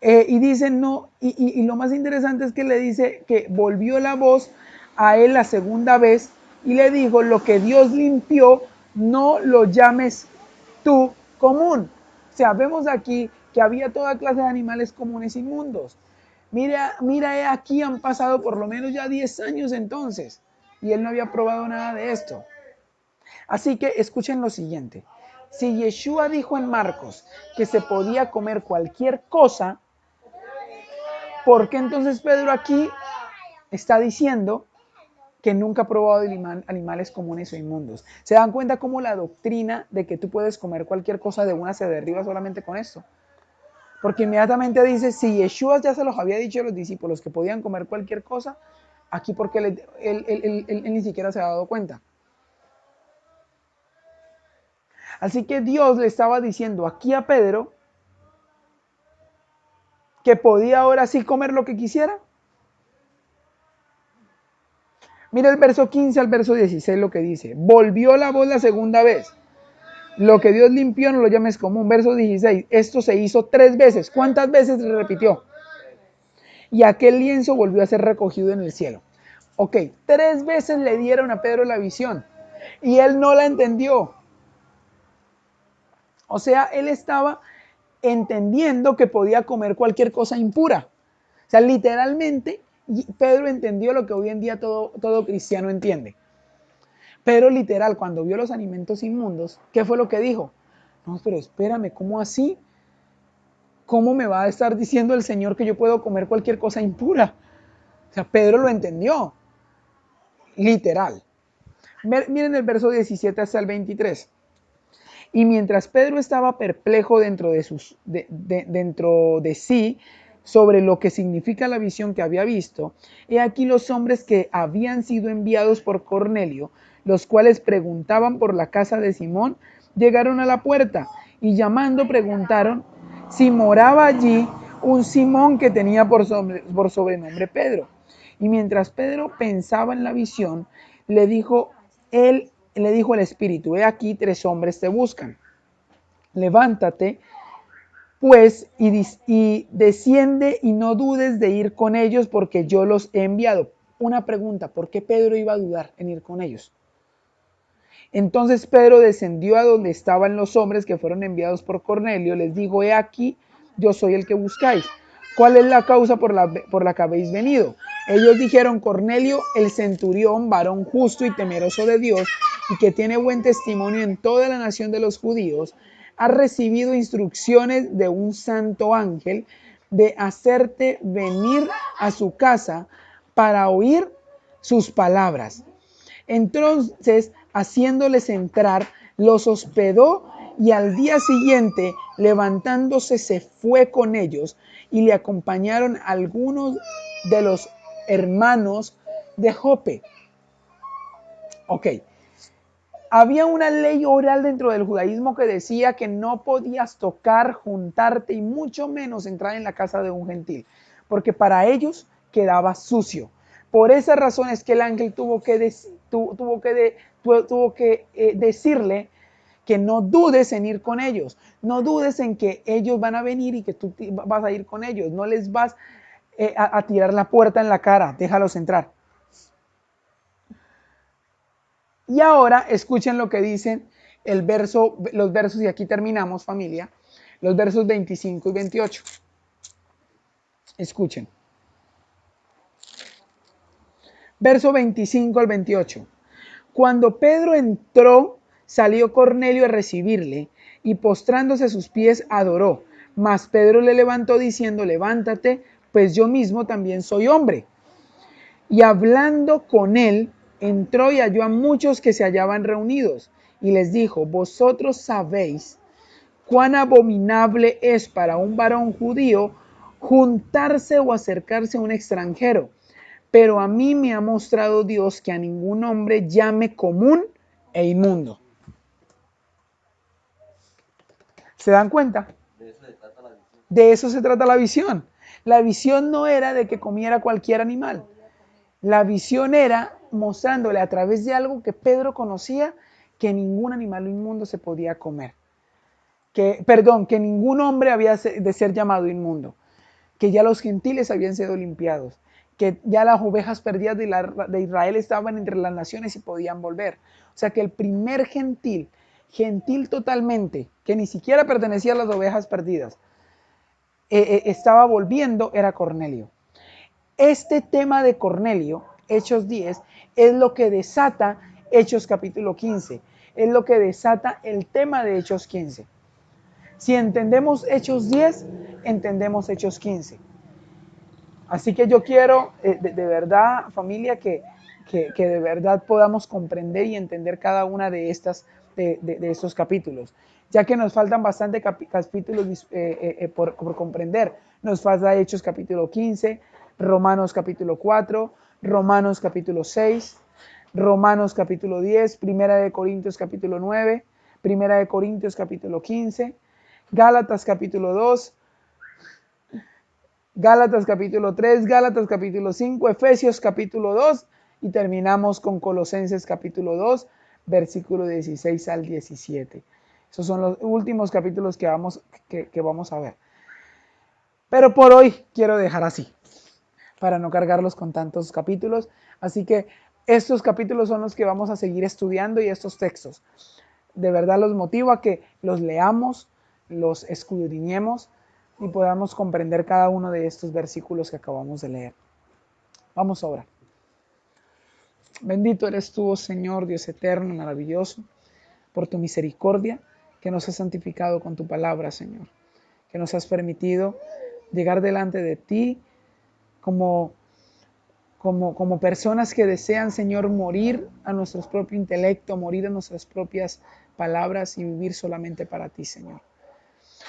Y dicen, no, y lo más interesante es que le dice que volvió la voz a él la segunda vez y le dijo, lo que Dios limpió, no lo llames tú común. O sea, vemos aquí que había toda clase de animales comunes inmundos. Mira, aquí han pasado por lo menos ya 10 años entonces, y él no había probado nada de esto. Así que escuchen lo siguiente. Si Yeshua dijo en Marcos que se podía comer cualquier cosa, ¿por qué entonces Pedro aquí está diciendo que nunca ha probado animales comunes o inmundos? ¿Se dan cuenta cómo la doctrina de que tú puedes comer cualquier cosa de una se derriba solamente con esto? Porque inmediatamente dice, si Yeshua ya se los había dicho a los discípulos que podían comer cualquier cosa, aquí porque él ni siquiera se ha dado cuenta. Así que Dios le estaba diciendo aquí a Pedro que podía ahora sí comer lo que quisiera. Mira el verso 15 al verso 16 lo que dice. Volvió la voz la segunda vez. Lo que Dios limpió no lo llames común. Verso 16. Esto se hizo 3 veces. ¿Cuántas veces se repitió? Y aquel lienzo volvió a ser recogido en el cielo. Ok, 3 veces le dieron a Pedro la visión y él no la entendió. O sea, él estaba entendiendo que podía comer cualquier cosa impura. O sea, literalmente Pedro entendió lo que hoy en día todo cristiano entiende. Pero literal, cuando vio los alimentos inmundos, ¿qué fue lo que dijo? No, pero espérame, ¿cómo así? ¿Cómo me va a estar diciendo el Señor que yo puedo comer cualquier cosa impura? O sea, Pedro lo entendió. Literal. Miren el verso 17 hasta el 23. Y mientras Pedro estaba perplejo dentro de sí sobre lo que significa la visión que había visto, he aquí los hombres que habían sido enviados por Cornelio, los cuales preguntaban por la casa de Simón, llegaron a la puerta y llamando preguntaron si moraba allí un Simón que tenía por sobrenombre Pedro. Y mientras Pedro pensaba en la visión, le dijo el Espíritu, he aquí 3 hombres te buscan. Levántate, pues, y desciende y no dudes de ir con ellos porque yo los he enviado. Una pregunta, ¿por qué Pedro iba a dudar en ir con ellos? Entonces Pedro descendió a donde estaban los hombres que fueron enviados por Cornelio, les dijo, he aquí, yo soy el que buscáis. ¿Cuál es la causa por la que habéis venido? Ellos dijeron, Cornelio, el centurión, varón justo y temeroso de Dios, y que tiene buen testimonio en toda la nación de los judíos, ha recibido instrucciones de un santo ángel de hacerte venir a su casa para oír sus palabras. Entonces, haciéndoles entrar, los hospedó y al día siguiente, levantándose, se fue con ellos y le acompañaron algunos de los hermanos de Jope. Ok. Había una ley oral dentro del judaísmo que decía que no podías tocar, juntarte y mucho menos entrar en la casa de un gentil, porque para ellos quedaba sucio. Por esa razón es que el ángel tuvo que decirle que no dudes en ir con ellos, no dudes en que ellos van a venir y que tú vas a ir con ellos, no les vas a tirar la puerta en la cara, déjalos entrar. Y ahora escuchen lo que dicen los versos, y aquí terminamos, familia, los versos 25 y 28. Escuchen. Verso 25 al 28. Cuando Pedro entró, salió Cornelio a recibirle y postrándose a sus pies adoró. Mas Pedro le levantó diciendo, levántate, pues yo mismo también soy hombre. Y hablando con él, entró y halló a muchos que se hallaban reunidos y les dijo, vosotros sabéis cuán abominable es para un varón judío juntarse o acercarse a un extranjero, pero a mí me ha mostrado Dios que a ningún hombre llame común e inmundo. ¿Se dan cuenta? De eso se trata la visión. La visión no era de que comiera cualquier animal. La visión era mostrándole a través de algo que Pedro conocía que ningún animal inmundo se podía comer. Que ningún hombre había de ser llamado inmundo. Que ya los gentiles habían sido limpiados. Que ya las ovejas perdidas de Israel estaban entre las naciones y podían volver. O sea que el primer gentil totalmente, que ni siquiera pertenecía a las ovejas perdidas, estaba volviendo, era Cornelio. Este tema de Cornelio, Hechos 10, es lo que desata Hechos capítulo 15. Es lo que desata el tema de Hechos 15. Si entendemos Hechos 10, entendemos Hechos 15. Así que yo quiero, de verdad, familia, que de verdad podamos comprender y entender cada una de estos capítulos. Ya que nos faltan bastante capítulos por comprender. Nos falta Hechos capítulo 15, Romanos capítulo 4, Romanos capítulo 6, Romanos capítulo 10, Primera de Corintios capítulo 9, Primera de Corintios capítulo 15, Gálatas capítulo 2, Gálatas capítulo 3, Gálatas capítulo 5, Efesios capítulo 2 y terminamos con Colosenses capítulo 2, versículo 16 al 17. Esos son los últimos capítulos que vamos a ver. Pero por hoy quiero dejar así, para no cargarlos con tantos capítulos. Así que estos capítulos son los que vamos a seguir estudiando y estos textos. De verdad los motivo a que los leamos, los escudriñemos y podamos comprender cada uno de estos versículos que acabamos de leer. Vamos a orar. Bendito eres tú, oh Señor, Dios eterno, maravilloso, por tu misericordia que nos has santificado con tu palabra, Señor, que nos has permitido llegar delante de ti como personas que desean, Señor, morir a nuestro propio intelecto, morir a nuestras propias palabras y vivir solamente para ti, Señor.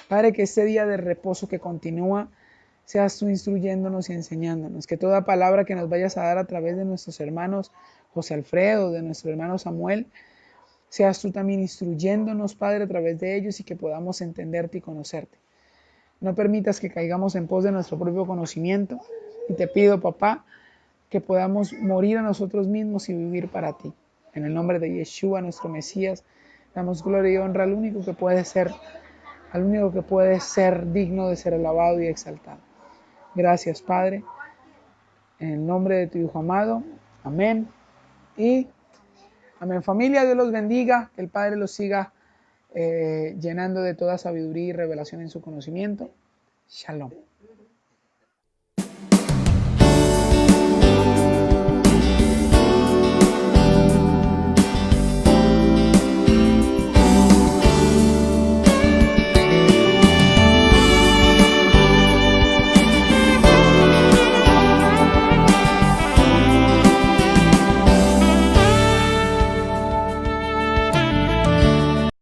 Padre, que este día de reposo que continúa, seas tú instruyéndonos y enseñándonos, que toda palabra que nos vayas a dar a través de nuestros hermanos José Alfredo, de nuestro hermano Samuel, seas tú también instruyéndonos, Padre, a través de ellos y que podamos entenderte y conocerte. No permitas que caigamos en pos de nuestro propio conocimiento y te pido, papá, que podamos morir a nosotros mismos y vivir para ti. En el nombre de Yeshua, nuestro Mesías, damos gloria y honra al único que puede ser digno de ser alabado y exaltado. Gracias, Padre. En el nombre de tu Hijo amado. Amén. Y amén. Familia, Dios los bendiga. Que el Padre los siga llenando de toda sabiduría y revelación en su conocimiento. Shalom.